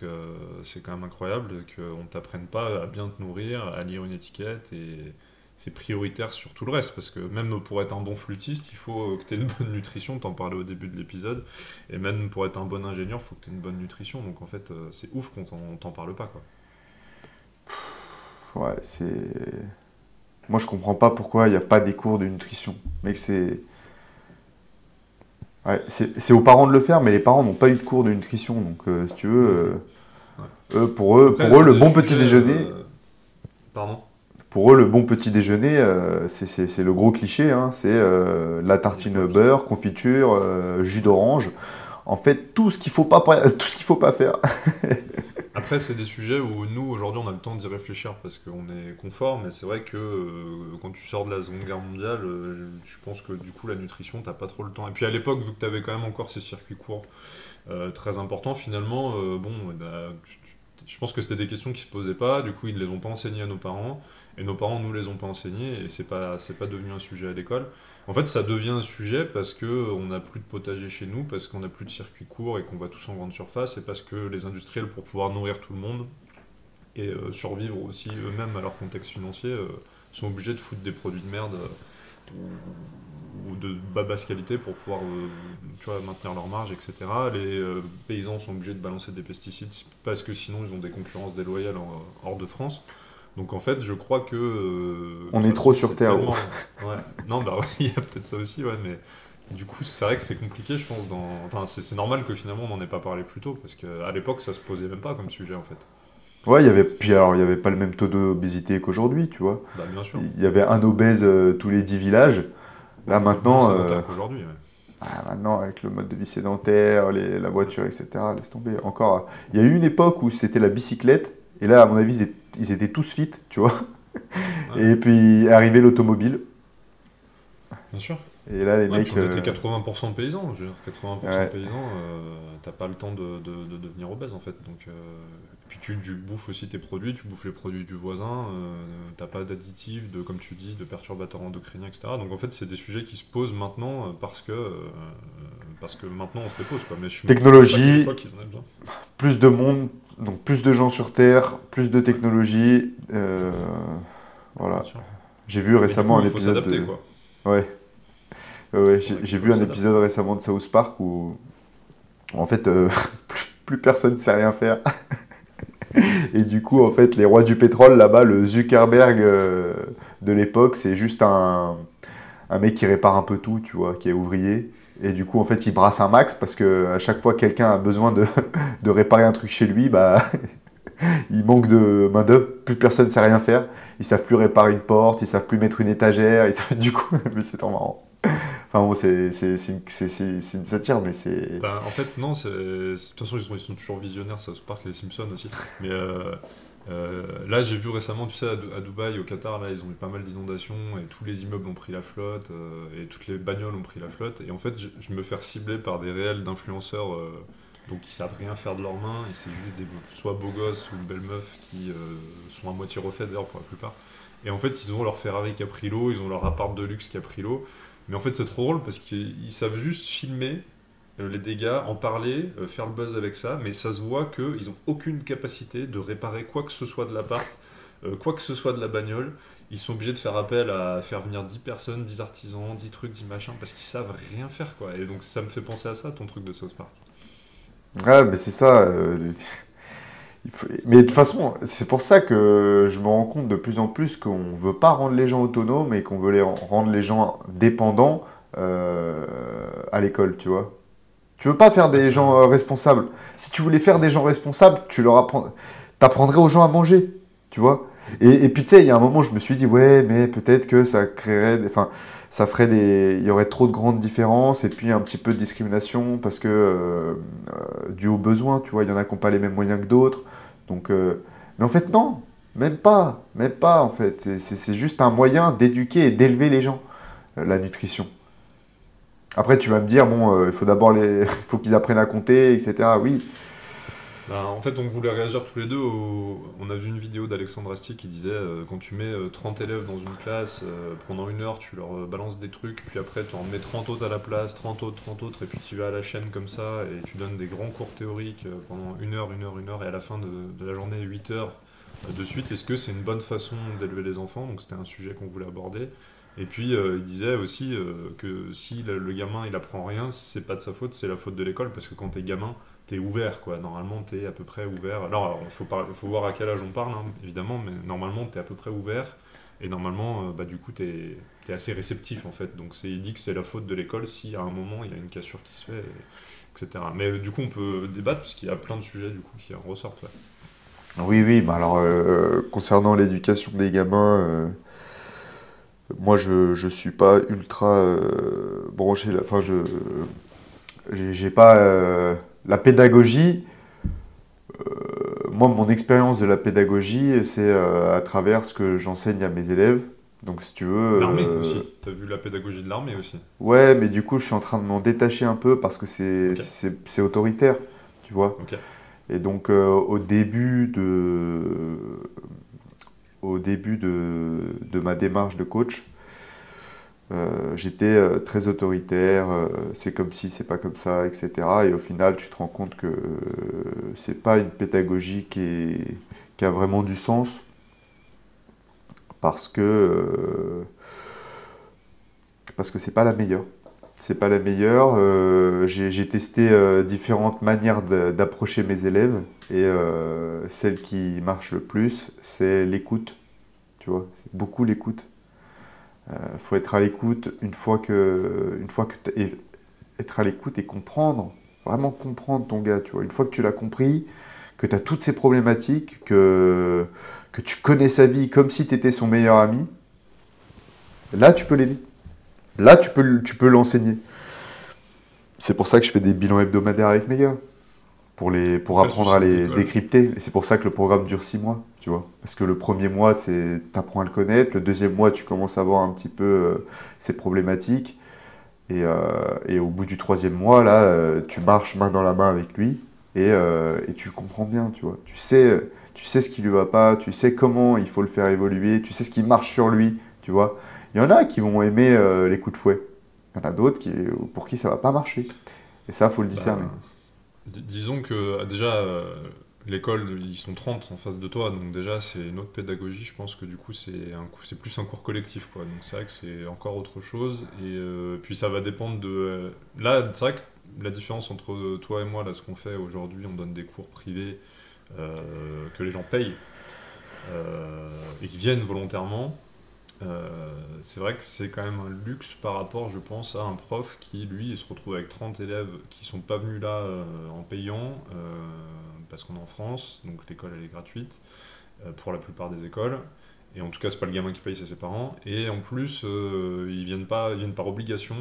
B: c'est quand même incroyable qu'on t'apprenne pas à bien te nourrir, à lire une étiquette et c'est prioritaire sur tout le reste parce que même pour être un bon flûtiste, il faut que tu aies une bonne nutrition. T'en parlais au début de l'épisode et même pour être un bon ingénieur, il faut que tu aies une bonne nutrition. Donc, en fait, c'est ouf qu'on t'en parle pas, quoi.
C: Ouais, c'est... Moi, je comprends pas pourquoi il n'y a pas des cours de nutrition. Mec, c'est... Ouais, c'est aux parents de le faire, mais les parents n'ont pas eu de cours de nutrition. Donc, si tu veux, pour eux, le bon petit déjeuner...
B: Pardon ?
C: Pour eux, le bon petit déjeuner, c'est le gros cliché. Hein, c'est la tartine beurre, confiture, jus d'orange. En fait, tout ce qu'il faut pas faire.
B: Après, c'est des sujets où nous, aujourd'hui, on a le temps d'y réfléchir parce qu'on est confort, mais c'est vrai que quand tu sors de la Seconde Guerre mondiale, je pense que du coup, la nutrition, t'as pas trop le temps. Et puis à l'époque, vu que tu avais quand même encore ces circuits courts très importants, finalement, je pense que c'était des questions qui se posaient pas, du coup, ils ne les ont pas enseignées à nos parents, et nos parents nous les ont pas enseignées, et c'est pas devenu un sujet à l'école. En fait, ça devient un sujet parce qu'on n'a plus de potager chez nous, parce qu'on n'a plus de circuits courts et qu'on va tous en grande surface, et parce que les industriels, pour pouvoir nourrir tout le monde et survivre aussi eux-mêmes à leur contexte financier, sont obligés de foutre des produits de merde ou de basse qualité pour pouvoir maintenir leur marge, etc. Les paysans sont obligés de balancer des pesticides parce que sinon ils ont des concurrences déloyales hors de France. Donc en fait, je crois que...
C: on est trop sur Terre.
B: Tellement... Ouais. Non, bah ouais, il y a peut-être ça aussi, ouais, mais du coup, c'est vrai que c'est compliqué, je pense. Enfin, c'est normal que finalement on n'en ait pas parlé plus tôt, parce qu'à l'époque, ça se posait même pas comme sujet, en fait.
C: Ouais, il y avait pas le même taux d'obésité qu'aujourd'hui, tu vois.
B: Bah, bien sûr.
C: Il y avait un obèse tous les 10 villages. Là, maintenant...
B: qu'aujourd'hui, ouais.
C: Maintenant, avec le mode de vie sédentaire, la voiture, etc., laisse tomber. Encore, il y a eu une époque où c'était la bicyclette, et là, à mon avis, ils étaient tous fit, tu vois. Et puis est arrivé l'automobile.
B: Bien sûr.
C: Et là, les
B: Ouais,
C: mecs.
B: puis on était 80% de paysans. Je veux dire, 80%
C: Ouais.
B: de paysans, t'as pas le temps de devenir obèse en fait. Donc, puis tu bouffes aussi tes produits, tu bouffes les produits du voisin, t'as pas d'additifs, comme tu dis, de perturbateurs endocriniens, etc. Donc en fait, c'est des sujets qui se posent maintenant parce que maintenant on se les pose. Quoi. Mais je pense pas qu'à
C: Technologie,
B: l'époque, ils en avaient besoin.
C: plus de monde, donc plus de gens sur Terre, plus de technologie. Voilà.
B: Bien sûr.
C: J'ai vu
B: Mais du
C: récemment
B: coup,
C: un
B: il faut
C: épisode
B: s'adapter,
C: de.
B: quoi.
C: Ouais. Ouais,
B: Il faudrait
C: j'ai
B: que
C: vu
B: l'école
C: un
B: s'adapte.
C: épisode récemment de South Park où en fait plus personne ne sait rien faire. Et du coup, en fait, les rois du pétrole là-bas, le Zuckerberg de l'époque, c'est juste un mec qui répare un peu tout, tu vois, qui est ouvrier. Et du coup, en fait, il brasse un max parce que à chaque fois que quelqu'un a besoin de réparer un truc chez lui, bah, il manque de main-d'œuvre, plus personne ne sait rien faire. Ils savent plus réparer une porte, ils savent plus mettre une étagère. Du coup, mais c'est trop marrant. Enfin bon, c'est une satire, mais c'est.
B: Ben, en fait, non, de toute façon, ils sont toujours visionnaires, South Park et les Simpsons aussi. Mais là, j'ai vu récemment, tu sais, à Dubaï, au Qatar, là, ils ont eu pas mal d'inondations et tous les immeubles ont pris la flotte et toutes les bagnoles ont pris la flotte. Et en fait, je me fais cibler par des réels d'influenceurs donc qui savent rien faire de leurs mains et c'est juste soit beaux gosses ou belles meufs qui sont à moitié refaites d'ailleurs pour la plupart. Et en fait, ils ont leur Ferrari qui a pris l'eau, ils ont leur appart de luxe qui a pris l'eau. Mais en fait, c'est trop drôle parce qu'ils savent juste filmer les dégâts, en parler, faire le buzz avec ça, mais ça se voit qu'ils n'ont aucune capacité de réparer quoi que ce soit de l'appart, quoi que ce soit de la bagnole. Ils sont obligés de faire appel à faire venir 10 personnes, 10 artisans, 10 trucs, 10 machins, parce qu'ils savent rien faire, quoi. Et donc ça me fait penser à ça, ton truc de South Park.
C: Ouais, mais c'est ça. Mais de toute façon, c'est pour ça que je me rends compte de plus en plus qu'on veut pas rendre les gens autonomes et qu'on veut rendre les gens dépendants à l'école, tu vois. Tu veux pas faire
B: Ah,
C: des gens responsables. Si tu voulais faire des gens responsables, t'apprendrais aux gens à manger, tu vois. Et puis tu sais, il y a un moment, je me suis dit, ouais, mais peut-être que ça créerait, enfin, ça ferait il y aurait trop de grandes différences et puis un petit peu de discrimination parce que dû aux besoins, tu vois, il y en a qui n'ont pas les mêmes moyens que d'autres. Donc, mais en fait, non, même pas en fait. C'est juste un moyen d'éduquer et d'élever les gens, la nutrition. Après, tu vas me dire, bon, il faut d'abord il faut qu'ils apprennent à compter, etc. Oui.
B: Ben, en fait, on voulait réagir tous les deux. On a vu une vidéo d'Alexandre Astier qui disait quand tu mets 30 élèves dans une classe, pendant une heure, tu leur balances des trucs, puis après, tu en mets 30 autres à la place, 30 autres, et puis tu vas à la chaîne comme ça, et tu donnes des grands cours théoriques pendant une heure, et à la fin de la journée, 8 heures de suite. Est-ce que c'est une bonne façon d'élever les enfants? Donc, c'était un sujet qu'on voulait aborder. Et puis, il disait aussi que si le gamin il apprend rien, c'est pas de sa faute, c'est la faute de l'école, parce que quand t'es gamin, t'es ouvert, quoi. Normalement, t'es à peu près ouvert. Alors, faut voir à quel âge on parle, hein, évidemment, mais normalement, t'es à peu près ouvert. Et normalement, bah, du coup, t'es assez réceptif, en fait. Donc, il dit que c'est la faute de l'école si, à un moment, il y a une cassure qui se fait, etc. Mais du coup, on peut débattre, parce qu'il y a plein de sujets, du coup, qui en ressortent, ouais.
C: Oui, oui, bah alors, concernant l'éducation des gamins, moi, je suis pas ultra branché. Enfin, j'ai pas la pédagogie. Moi, mon expérience de la pédagogie, c'est à travers ce que j'enseigne à mes élèves. Donc, si tu veux.
B: L'armée aussi. T'as vu la pédagogie de l'armée aussi.
C: Ouais, mais du coup, je suis en train de m'en détacher un peu parce que
B: Ok.
C: c'est autoritaire, tu vois.
B: Ok.
C: Et donc, au début de ma démarche de coach, j'étais très autoritaire, c'est comme si, c'est pas comme ça, etc. Et au final, tu te rends compte que c'est pas une pédagogie qui a vraiment du sens parce que c'est pas la meilleure. C'est pas la meilleure. J'ai testé différentes manières d'approcher mes élèves et celle qui marche le plus, c'est l'écoute. Tu vois, c'est beaucoup l'écoute. Faut être à l'écoute être à l'écoute et comprendre, vraiment comprendre ton gars, tu vois. Une fois que tu l'as compris, que tu as toutes ces problématiques, que tu connais sa vie comme si tu étais son meilleur ami, là tu peux l'aider. Là tu peux l'enseigner. C'est pour ça que je fais des bilans hebdomadaires avec mes gars. pour apprendre à les décrypter. Et c'est pour ça que le programme dure 6 mois, tu vois. Parce que le premier mois, tu apprends à le connaître. Le deuxième mois, tu commences à voir un petit peu ses problématiques. Et au bout du troisième mois, là, tu marches main dans la main avec lui et tu comprends bien, tu vois. Tu sais ce qui lui va pas, tu sais comment il faut le faire évoluer, tu sais ce qui marche sur lui, tu vois. Il y en a qui vont aimer les coups de fouet. Il y en a d'autres pour qui ça va pas marcher. Et ça, il faut le discerner.
B: Disons que déjà, l'école, ils sont 30 en face de toi, donc déjà c'est une autre pédagogie, je pense que du coup c'est plus un cours collectif, quoi. Donc c'est vrai que c'est encore autre chose, et puis ça va dépendre de... là, c'est vrai que la différence entre toi et moi, là, ce qu'on fait aujourd'hui, on donne des cours privés que les gens payent, et qui viennent volontairement. C'est vrai que c'est quand même un luxe par rapport, je pense, à un prof qui, lui, se retrouve avec 30 élèves qui sont pas venus là en payant, parce qu'on est en France, donc l'école elle est gratuite pour la plupart des écoles, et en tout cas c'est pas le gamin qui paye, c'est ses parents, et en plus ils viennent par obligation,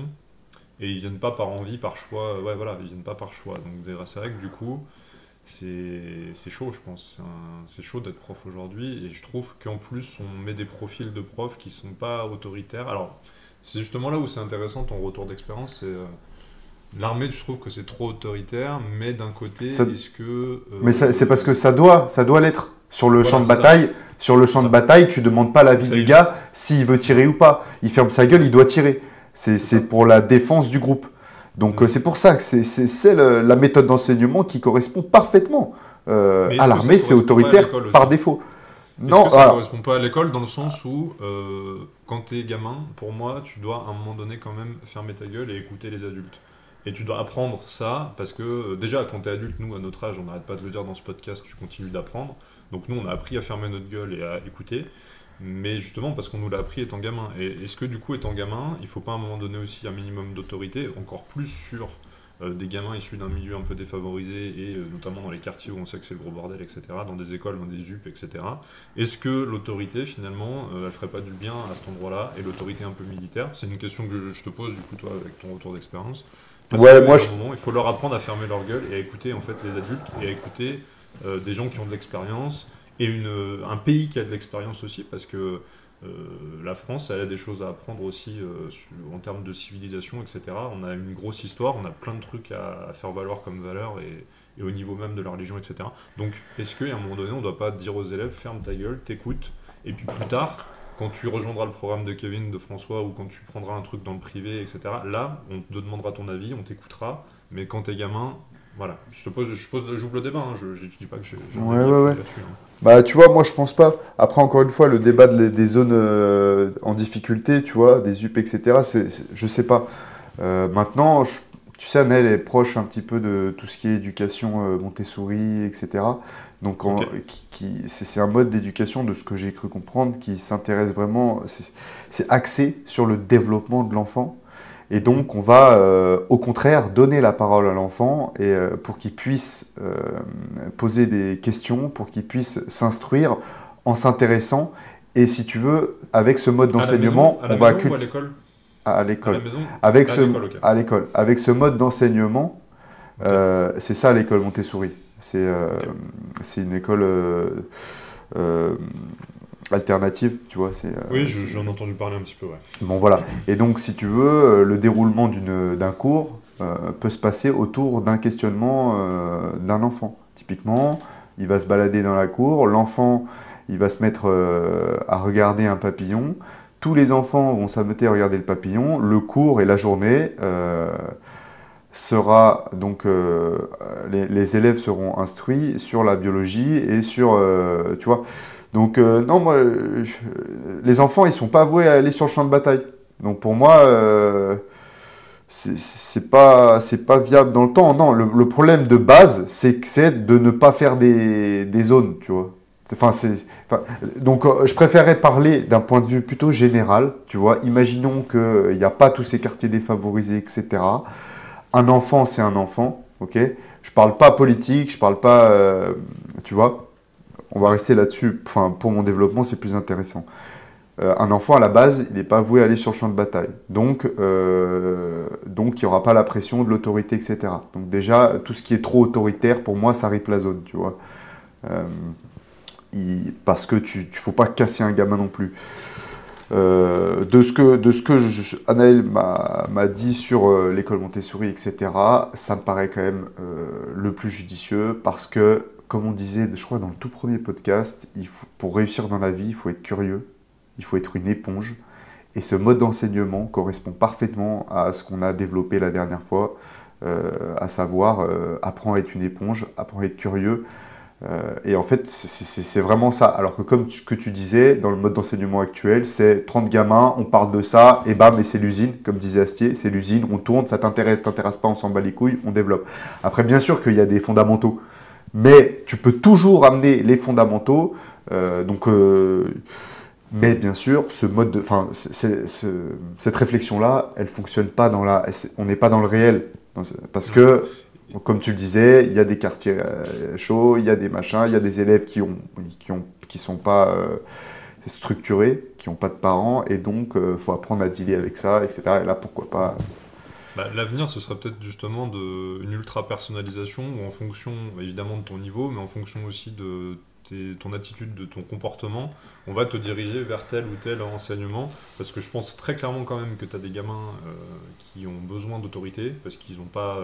B: et ils viennent pas par envie, par choix, ouais voilà, ils viennent pas par choix, donc c'est vrai que du coup c'est chaud, je pense. C'est chaud d'être prof aujourd'hui, et je trouve qu'en plus on met des profils de profs qui sont pas autoritaires. Alors c'est justement là où c'est intéressant ton retour d'expérience. C'est l'armée, tu trouves que c'est trop autoritaire, mais d'un côté, est-ce que
C: mais c'est parce que ça doit l'être sur le champ de bataille. Ça. Sur le champ de bataille, tu demandes pas l'avis du gars s'il veut tirer ou pas. Il ferme sa gueule, il doit tirer. C'est pour la défense du groupe. Donc c'est pour ça que c'est la méthode d'enseignement qui correspond parfaitement à l'armée, c'est autoritaire par défaut.
B: Est-ce que ça ne correspond pas à l'école dans le sens où quand tu es gamin, pour moi, tu dois à un moment donné quand même fermer ta gueule et écouter les adultes. Et tu dois apprendre ça parce que déjà quand tu es adulte, nous à notre âge, on n'arrête pas de le dire dans ce podcast, tu continues d'apprendre. Donc nous on a appris à fermer notre gueule et à écouter. Mais justement parce qu'on nous l'a appris étant gamin. Et est-ce que du coup étant gamin, il ne faut pas à un moment donné aussi un minimum d'autorité, encore plus sur des gamins issus d'un milieu un peu défavorisé, et notamment dans les quartiers où on sait que c'est le gros bordel, etc., dans des écoles, dans des UP, etc. Est-ce que l'autorité finalement, elle ferait pas du bien à cet endroit-là, et l'autorité un peu militaire? C'est une question que je te pose du coup toi avec ton retour d'expérience. Parce qu'à un moment, il faut leur apprendre à fermer leur gueule et à écouter en fait les adultes, et à écouter des gens qui ont de l'expérience, et un pays qui a de l'expérience aussi, parce que la France, elle a des choses à apprendre aussi en termes de civilisation, etc. On a une grosse histoire, on a plein de trucs à faire valoir comme valeur, et au niveau même de la religion, etc. Donc, est-ce qu'à un moment donné, on ne doit pas dire aux élèves, ferme ta gueule, t'écoutes, et puis plus tard, quand tu rejoindras le programme de Kevin, de François, ou quand tu prendras un truc dans le privé, etc., là, on te demandera ton avis, on t'écoutera, mais quand t'es gamin, voilà. J'ouvre le débat, hein, je dis pas que j'ai
C: ouais.
B: là-dessus. Hein.
C: Bah, tu vois, moi je pense pas. Après, encore une fois, le débat des zones en difficulté, tu vois, des UP, etc., je sais pas. Maintenant, tu sais, Annelle est proche un petit peu de tout ce qui est éducation Montessori, etc. Donc, c'est un mode d'éducation, de ce que j'ai cru comprendre, qui s'intéresse vraiment, c'est axé sur le développement de l'enfant. Et donc, on va au contraire donner la parole à l'enfant pour qu'il puisse poser des questions, pour qu'il puisse s'instruire en s'intéressant. Et si tu veux, avec ce mode d'enseignement,
B: on va à l'école.
C: À l'école.
B: À la maison.
C: À l'école. Avec ce mode d'enseignement, c'est ça l'école Montessori. C'est une école alternative, tu vois.
B: Oui, j'en ai entendu parler un petit peu, ouais.
C: Bon, voilà. Et donc, si tu veux, le déroulement d'un cours peut se passer autour d'un questionnement d'un enfant. Typiquement, il va se balader dans la cour, l'enfant, il va se mettre à regarder un papillon. Tous les enfants vont s'ameuter à regarder le papillon. Le cours et la journée sera donc les élèves seront instruits sur la biologie et sur, tu vois. Donc non, moi, les enfants, ils sont pas voués à aller sur le champ de bataille. Donc pour moi, c'est pas viable dans le temps. Non, le problème de base, c'est de ne pas faire des zones, tu vois. Donc je préférerais parler d'un point de vue plutôt général, tu vois. Imaginons qu'il n'y a pas tous ces quartiers défavorisés, etc. Un enfant, c'est un enfant, ok. Je parle pas politique, je parle pas, tu vois. On va rester là-dessus. Enfin, pour mon développement, c'est plus intéressant. Un enfant, à la base, il n'est pas voué à aller sur le champ de bataille. Donc il n'y aura pas la pression de l'autorité, etc. Donc déjà, tout ce qui est trop autoritaire, pour moi, ça rip la zone, tu vois. Parce que tu ne faut pas casser un gamin non plus. De ce que Anaël m'a dit sur l'école Montessori, etc., ça me paraît quand même le plus judicieux parce que, comme on disait, je crois dans le tout premier podcast, pour réussir dans la vie, il faut être curieux, il faut être une éponge. Et ce mode d'enseignement correspond parfaitement à ce qu'on a développé la dernière fois, à savoir apprends à être une éponge, apprends à être curieux. Et en fait, c'est vraiment ça. Alors que comme que tu disais, dans le mode d'enseignement actuel, c'est 30 gamins, on parle de ça, et bam, et c'est l'usine, comme disait Astier, c'est l'usine, on tourne, ça t'intéresse pas, on s'en bat les couilles, on développe. Après, bien sûr qu'il y a des fondamentaux, mais tu peux toujours amener les fondamentaux. Mais bien sûr, cette réflexion-là, elle ne fonctionne pas on n'est pas dans le réel. Parce que, comme tu le disais, il y a des quartiers chauds, il y a des machins, il y a des élèves qui sont pas structurés, qui n'ont pas de parents, et donc il faut apprendre à dealer avec ça, etc. Et là, pourquoi pas
B: l'avenir, ce serait peut-être justement une ultra-personnalisation, où en fonction, évidemment, de ton niveau, mais en fonction aussi de ton attitude, de ton comportement, on va te diriger vers tel ou tel enseignement, parce que je pense très clairement quand même que tu as des gamins qui ont besoin d'autorité, parce qu'ils n'ont pas...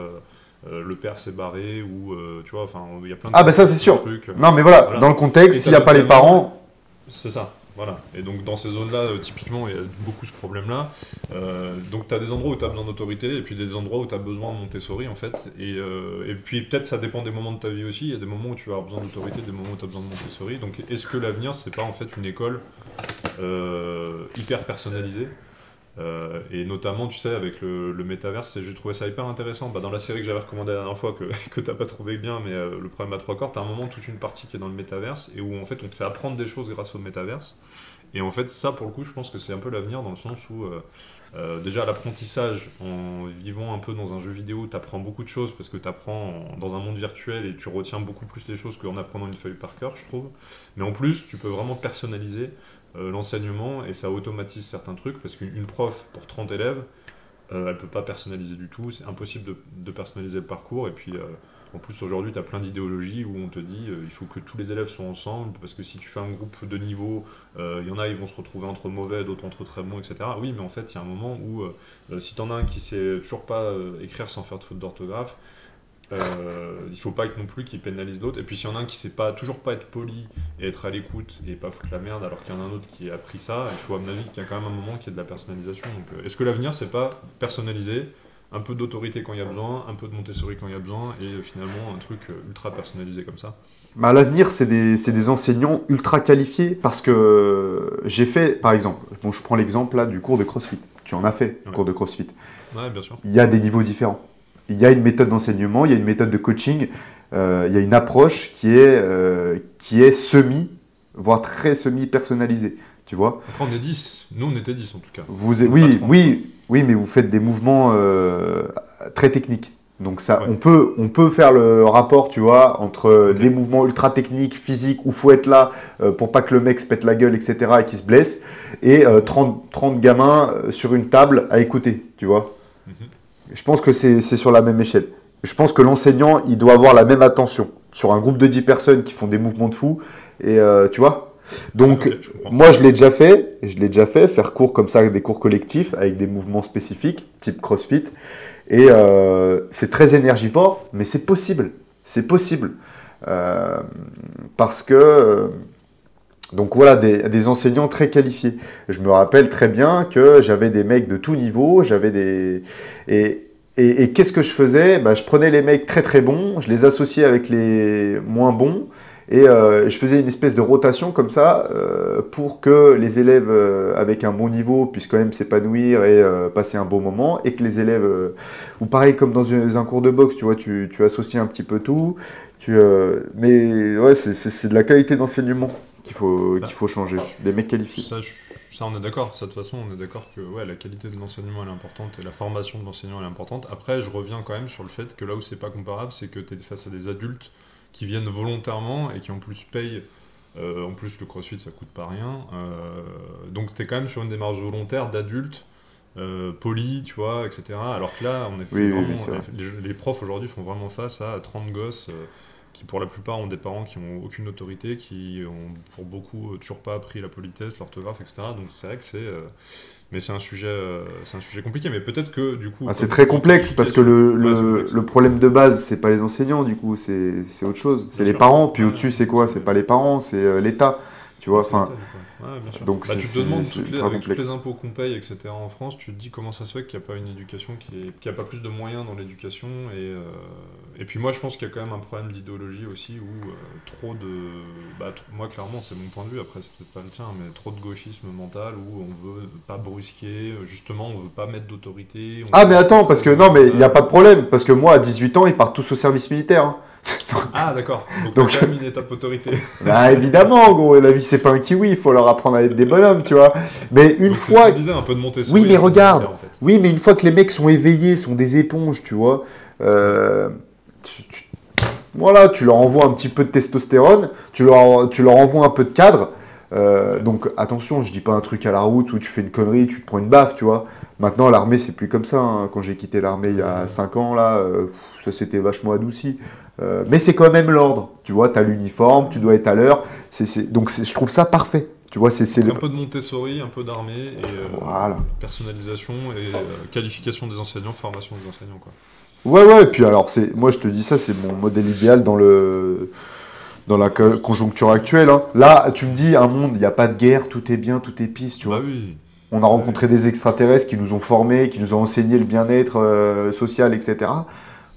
B: le père s'est barré, ou tu vois, enfin, il y a plein de...
C: Ah bah ça c'est sûr. Non mais voilà, dans le contexte, s'il n'y a pas les parents...
B: C'est ça. Voilà, et donc dans ces zones-là, typiquement, il y a beaucoup ce problème-là. Donc tu as des endroits où tu as besoin d'autorité, et puis des endroits où tu as besoin de Montessori, en fait. Et puis peut-être ça dépend des moments de ta vie aussi. Il y a des moments où tu vas avoir besoin d'autorité, des moments où tu as besoin de Montessori. Donc est-ce que l'avenir, c'est pas en fait une école hyper personnalisée et notamment, tu sais, avec le métaverse, j'ai trouvé ça hyper intéressant. Dans la série que j'avais recommandée la dernière fois, que t'as pas trouvé bien, mais le problème à trois corps, t'as un moment, toute une partie qui est dans le métaverse, et où en fait on te fait apprendre des choses grâce au métaverse. Et en fait, ça pour le coup, je pense que c'est un peu l'avenir, dans le sens où déjà l'apprentissage, en vivant un peu dans un jeu vidéo, t'apprends beaucoup de choses, parce que t'apprends dans un monde virtuel, et tu retiens beaucoup plus les choses qu'en apprenant une feuille par cœur, je trouve. Mais en plus, tu peux vraiment personnaliser l'enseignement, et ça automatise certains trucs, parce qu'une prof pour 30 élèves, elle peut pas personnaliser du tout, c'est impossible de personnaliser le parcours. Et puis en plus aujourd'hui tu as plein d'idéologies où on te dit il faut que tous les élèves soient ensemble, parce que si tu fais un groupe de niveau, il y en a, ils vont se retrouver entre mauvais, d'autres entre très bons, etc. Oui, mais en fait il y a un moment où si t'en as un qui sait toujours pas écrire sans faire de faute d'orthographe, il faut pas non plus qu'il pénalise l'autre. Et puis s'il y en a un qui sait toujours pas être poli et être à l'écoute et pas foutre la merde, alors qu'il y en a un autre qui a appris ça, il faut à mon avis qu'il y a quand même un moment qui est de la personnalisation. Donc est-ce que l'avenir c'est pas personnaliser, un peu d'autorité quand il y a besoin, un peu de Montessori quand il y a besoin, et finalement un truc ultra personnalisé comme ça?
C: À l'avenir, c'est des enseignants ultra qualifiés, parce que j'ai fait, par exemple, je prends l'exemple là du cours de CrossFit. Tu en as fait, le cours de CrossFit.
B: Ouais, bien sûr.
C: Il y a des niveaux différents. Il y a une méthode d'enseignement, il y a une méthode de coaching, il y a une approche qui est voire très semi-personnalisée, tu vois.
B: Après, on est 10. Nous, on était 10 en tout cas.
C: Oui, mais vous faites des mouvements très techniques. Donc ça, ouais. on peut faire le rapport, tu vois, entre des mouvements ultra techniques, physiques, où il faut être là pour pas que le mec se pète la gueule, etc., et qu'il se blesse, et 30 gamins sur une table à écouter, tu vois. Je pense que c'est sur la même échelle. Je pense que l'enseignant, il doit avoir la même attention sur un groupe de 10 personnes qui font des mouvements de fou. Et tu vois. Donc, moi, je l'ai déjà fait, faire cours comme ça, des cours collectifs avec des mouvements spécifiques, type CrossFit. Et c'est très énergivore, mais c'est possible. C'est possible. Parce que... Donc voilà, des enseignants très qualifiés. Je me rappelle très bien que j'avais des mecs de tout niveau, et qu'est-ce que je faisais ? Je prenais les mecs très très bons, je les associais avec les moins bons, et je faisais une espèce de rotation comme ça, pour que les élèves avec un bon niveau puissent quand même s'épanouir et passer un bon moment, et que les élèves, ou pareil comme dans un cours de boxe, tu vois, tu associes un petit peu tout, mais ouais, c'est de la qualité d'enseignement qu'il faut changer, des mecs qualifiés.
B: Ça on est d'accord, de toute façon on est d'accord que ouais, la qualité de l'enseignement elle est importante, et la formation de l'enseignant elle est importante. Après je reviens quand même sur le fait que là où c'est pas comparable, c'est que tu es face à des adultes qui viennent volontairement et qui en plus payent En plus, le crossfit, ça coûte pas rien. Donc, c'était quand même sur une démarche volontaire d'adulte, poli, tu vois, etc. Alors que là, on est vraiment, les profs aujourd'hui font vraiment face à 30 gosses qui, pour la plupart, ont des parents qui n'ont aucune autorité, qui ont, pour beaucoup, toujours pas appris la politesse, l'orthographe, etc. Donc, c'est vrai que mais c'est un sujet compliqué. Mais peut-être que, du coup...
C: c'est très complexe, parce que le problème de base, c'est pas les enseignants, du coup, c'est autre chose. C'est les parents, puis au-dessus, c'est quoi? C'est pas les parents, c'est l'État. Tu vois, enfin...
B: Ouais, bien sûr.
C: Donc
B: tu te demandes, avec tous les
C: complexe.
B: impôts qu'on paye, etc. en France, tu te dis comment ça se fait qu'il n'y a pas une éducation qu'il n'y a pas plus de moyens dans l'éducation. Et puis moi, je pense qu'il y a quand même un problème d'idéologie aussi, où moi, clairement, c'est mon point de vue, après, c'est peut-être pas le tien, mais trop de gauchisme mental, où on veut pas brusquer, justement, on veut pas mettre d'autorité.
C: Ah, mais attends, parce que non, mais il n'y a pas de problème, parce que moi, à 18 ans, ils partent tous au service militaire. Hein.
B: Ah, d'accord. Donc tu as mis une étape autorité.
C: Bah, évidemment, gros, la vie, c'est pas un kiwi, il faut leur apprendre à être des bonhommes, tu vois. Mais une
B: donc,
C: fois.
B: C'est ce qu'on disait, un peu de Montessori.
C: Oui, mais regarde.
B: En fait.
C: Oui, mais une fois que les mecs sont éveillés, sont des éponges, tu vois. Voilà, tu leur envoies un petit peu de testostérone, tu leur envoies un peu de cadre. Donc attention, je dis pas un truc à la route où tu fais une connerie, tu te prends une baffe, tu vois. Maintenant, l'armée, c'est plus comme ça. Hein. Quand j'ai quitté l'armée il y a 5 ans, là, ça s'était vachement adouci. Mais c'est quand même l'ordre, tu vois, tu as l'uniforme, tu dois être à l'heure. Donc je trouve ça parfait. Tu vois,
B: un peu de Montessori, un peu d'armée, et
C: voilà.
B: Personnalisation et qualification des enseignants, formation des enseignants, quoi.
C: Ouais, et puis alors, moi je te dis ça, c'est mon modèle idéal dans la conjoncture actuelle. Hein. Là, tu me dis, un monde, il n'y a pas de guerre, tout est bien, tout est peace, tu vois.
B: Oui.
C: On a rencontré des extraterrestres qui nous ont formés, qui nous ont enseigné le bien-être social, etc.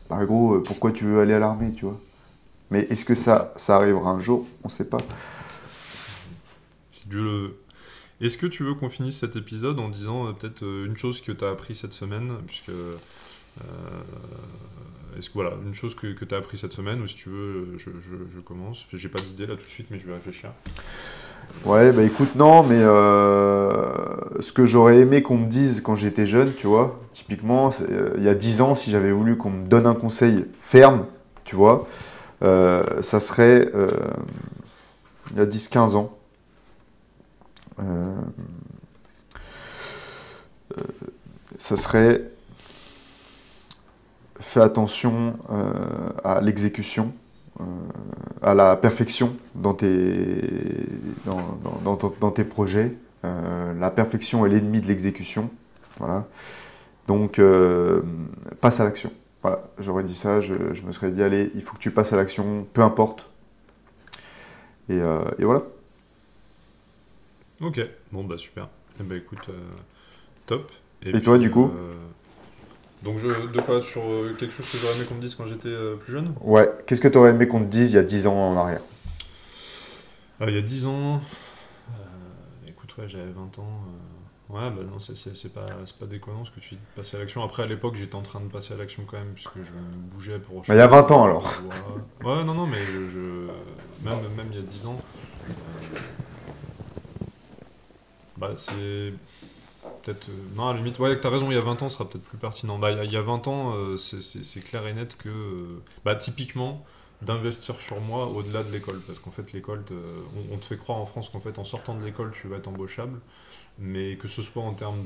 C: Bah gros, pourquoi tu veux aller à l'armée, tu vois? Mais est-ce que ça arrivera un jour? On ne sait pas.
B: Si Dieu le veut. Est-ce que tu veux qu'on finisse cet épisode en disant peut-être une chose que tu as appris cette semaine, puisque... est-ce que voilà, une chose que tu as appris cette semaine, ou si tu veux, je commence. J'ai pas d'idée là tout de suite, mais je vais réfléchir.
C: Ouais, bah écoute, non, mais ce que j'aurais aimé qu'on me dise quand j'étais jeune, tu vois, typiquement, il y a 10 ans, si j'avais voulu qu'on me donne un conseil ferme, tu vois, ça serait, il y a 10-15 ans, ça serait, fais attention à l'exécution. À la perfection dans tes projets. La perfection est l'ennemi de l'exécution. Voilà. Donc, passe à l'action. Voilà, j'aurais dit ça, je me serais dit, allez, il faut que tu passes à l'action, peu importe. Et voilà.
B: Ok, bon bah super. Eh ben écoute, top.
C: Et puis, toi, du coup
B: donc, de quoi? Sur quelque chose que j'aurais aimé qu'on me dise quand j'étais plus jeune?
C: Ouais, qu'est-ce que tu aurais aimé qu'on te dise il y a 10 ans en arrière?
B: Il y a 10 ans, écoute, ouais, j'avais 20 ans. Ouais, bah non, c'est pas déconnant ce que tu dis de passer à l'action. Après, à l'époque, j'étais en train de passer à l'action quand même, puisque je bougeais pour...
C: Il y a 20 ans alors.
B: Ouais, non, mais même il y a 10 ans, bah c'est... Peut-être, non, à la limite, ouais, t'as raison, il y a 20 ans, ce sera peut-être plus pertinent. Bah, il y a 20 ans, c'est clair et net que, typiquement, d'investir sur moi au-delà de l'école. Parce qu'en fait, l'école, on te fait croire en France qu'en fait, en sortant de l'école, tu vas être embauchable. Mais que ce soit en termes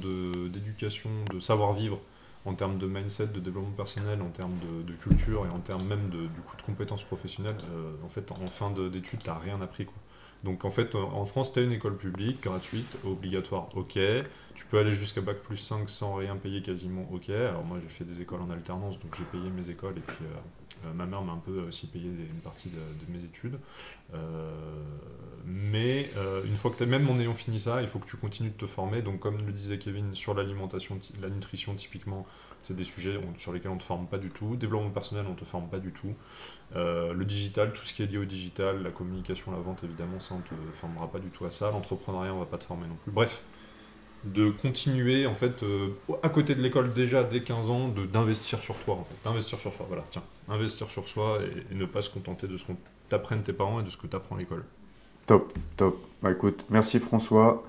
B: d'éducation, de savoir-vivre, en termes de mindset, de développement personnel, en termes de culture et en termes même du coup de compétences professionnelles, en fait, en fin d'études, t'as rien appris, quoi. Donc en fait, en France, tu as une école publique, gratuite, obligatoire, ok. Tu peux aller jusqu'à Bac plus 5 sans rien payer quasiment, ok. Alors moi, j'ai fait des écoles en alternance, donc j'ai payé mes écoles, et puis ma mère m'a un peu aussi payé une partie de mes études. Mais une fois que même en ayant fini ça, il faut que tu continues de te former. Donc comme le disait Kevin, sur l'alimentation, la nutrition typiquement, c'est des sujets sur lesquels on ne te forme pas du tout. Développement personnel, on ne te forme pas du tout. Le digital, tout ce qui est lié au digital, la communication, la vente, évidemment, ça, on ne te formera pas du tout à ça. L'entrepreneuriat, on ne va pas te former non plus. Bref, de continuer, en fait, à côté de l'école déjà, dès 15 ans, d'investir sur toi, en fait. D'investir sur soi, voilà, tiens. Investir sur soi et ne pas se contenter de ce qu'on t'apprenne tes parents et de ce que t'apprends à l'école.
C: Top. Bah écoute, merci François.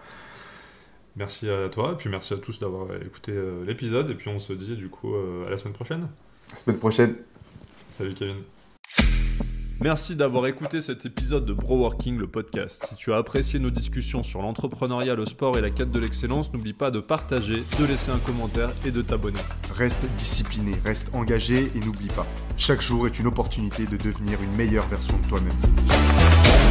B: Merci à toi, et puis merci à tous d'avoir écouté l'épisode, et puis on se dit du coup à la semaine prochaine.
C: La semaine prochaine.
B: Salut Kevin. Merci d'avoir écouté cet épisode de Broworking, le podcast. Si tu as apprécié nos discussions sur l'entrepreneuriat, le sport et la quête de l'excellence, n'oublie pas de partager, de laisser un commentaire et de t'abonner.
A: Reste discipliné, reste engagé et n'oublie pas, chaque jour est une opportunité de devenir une meilleure version de toi-même.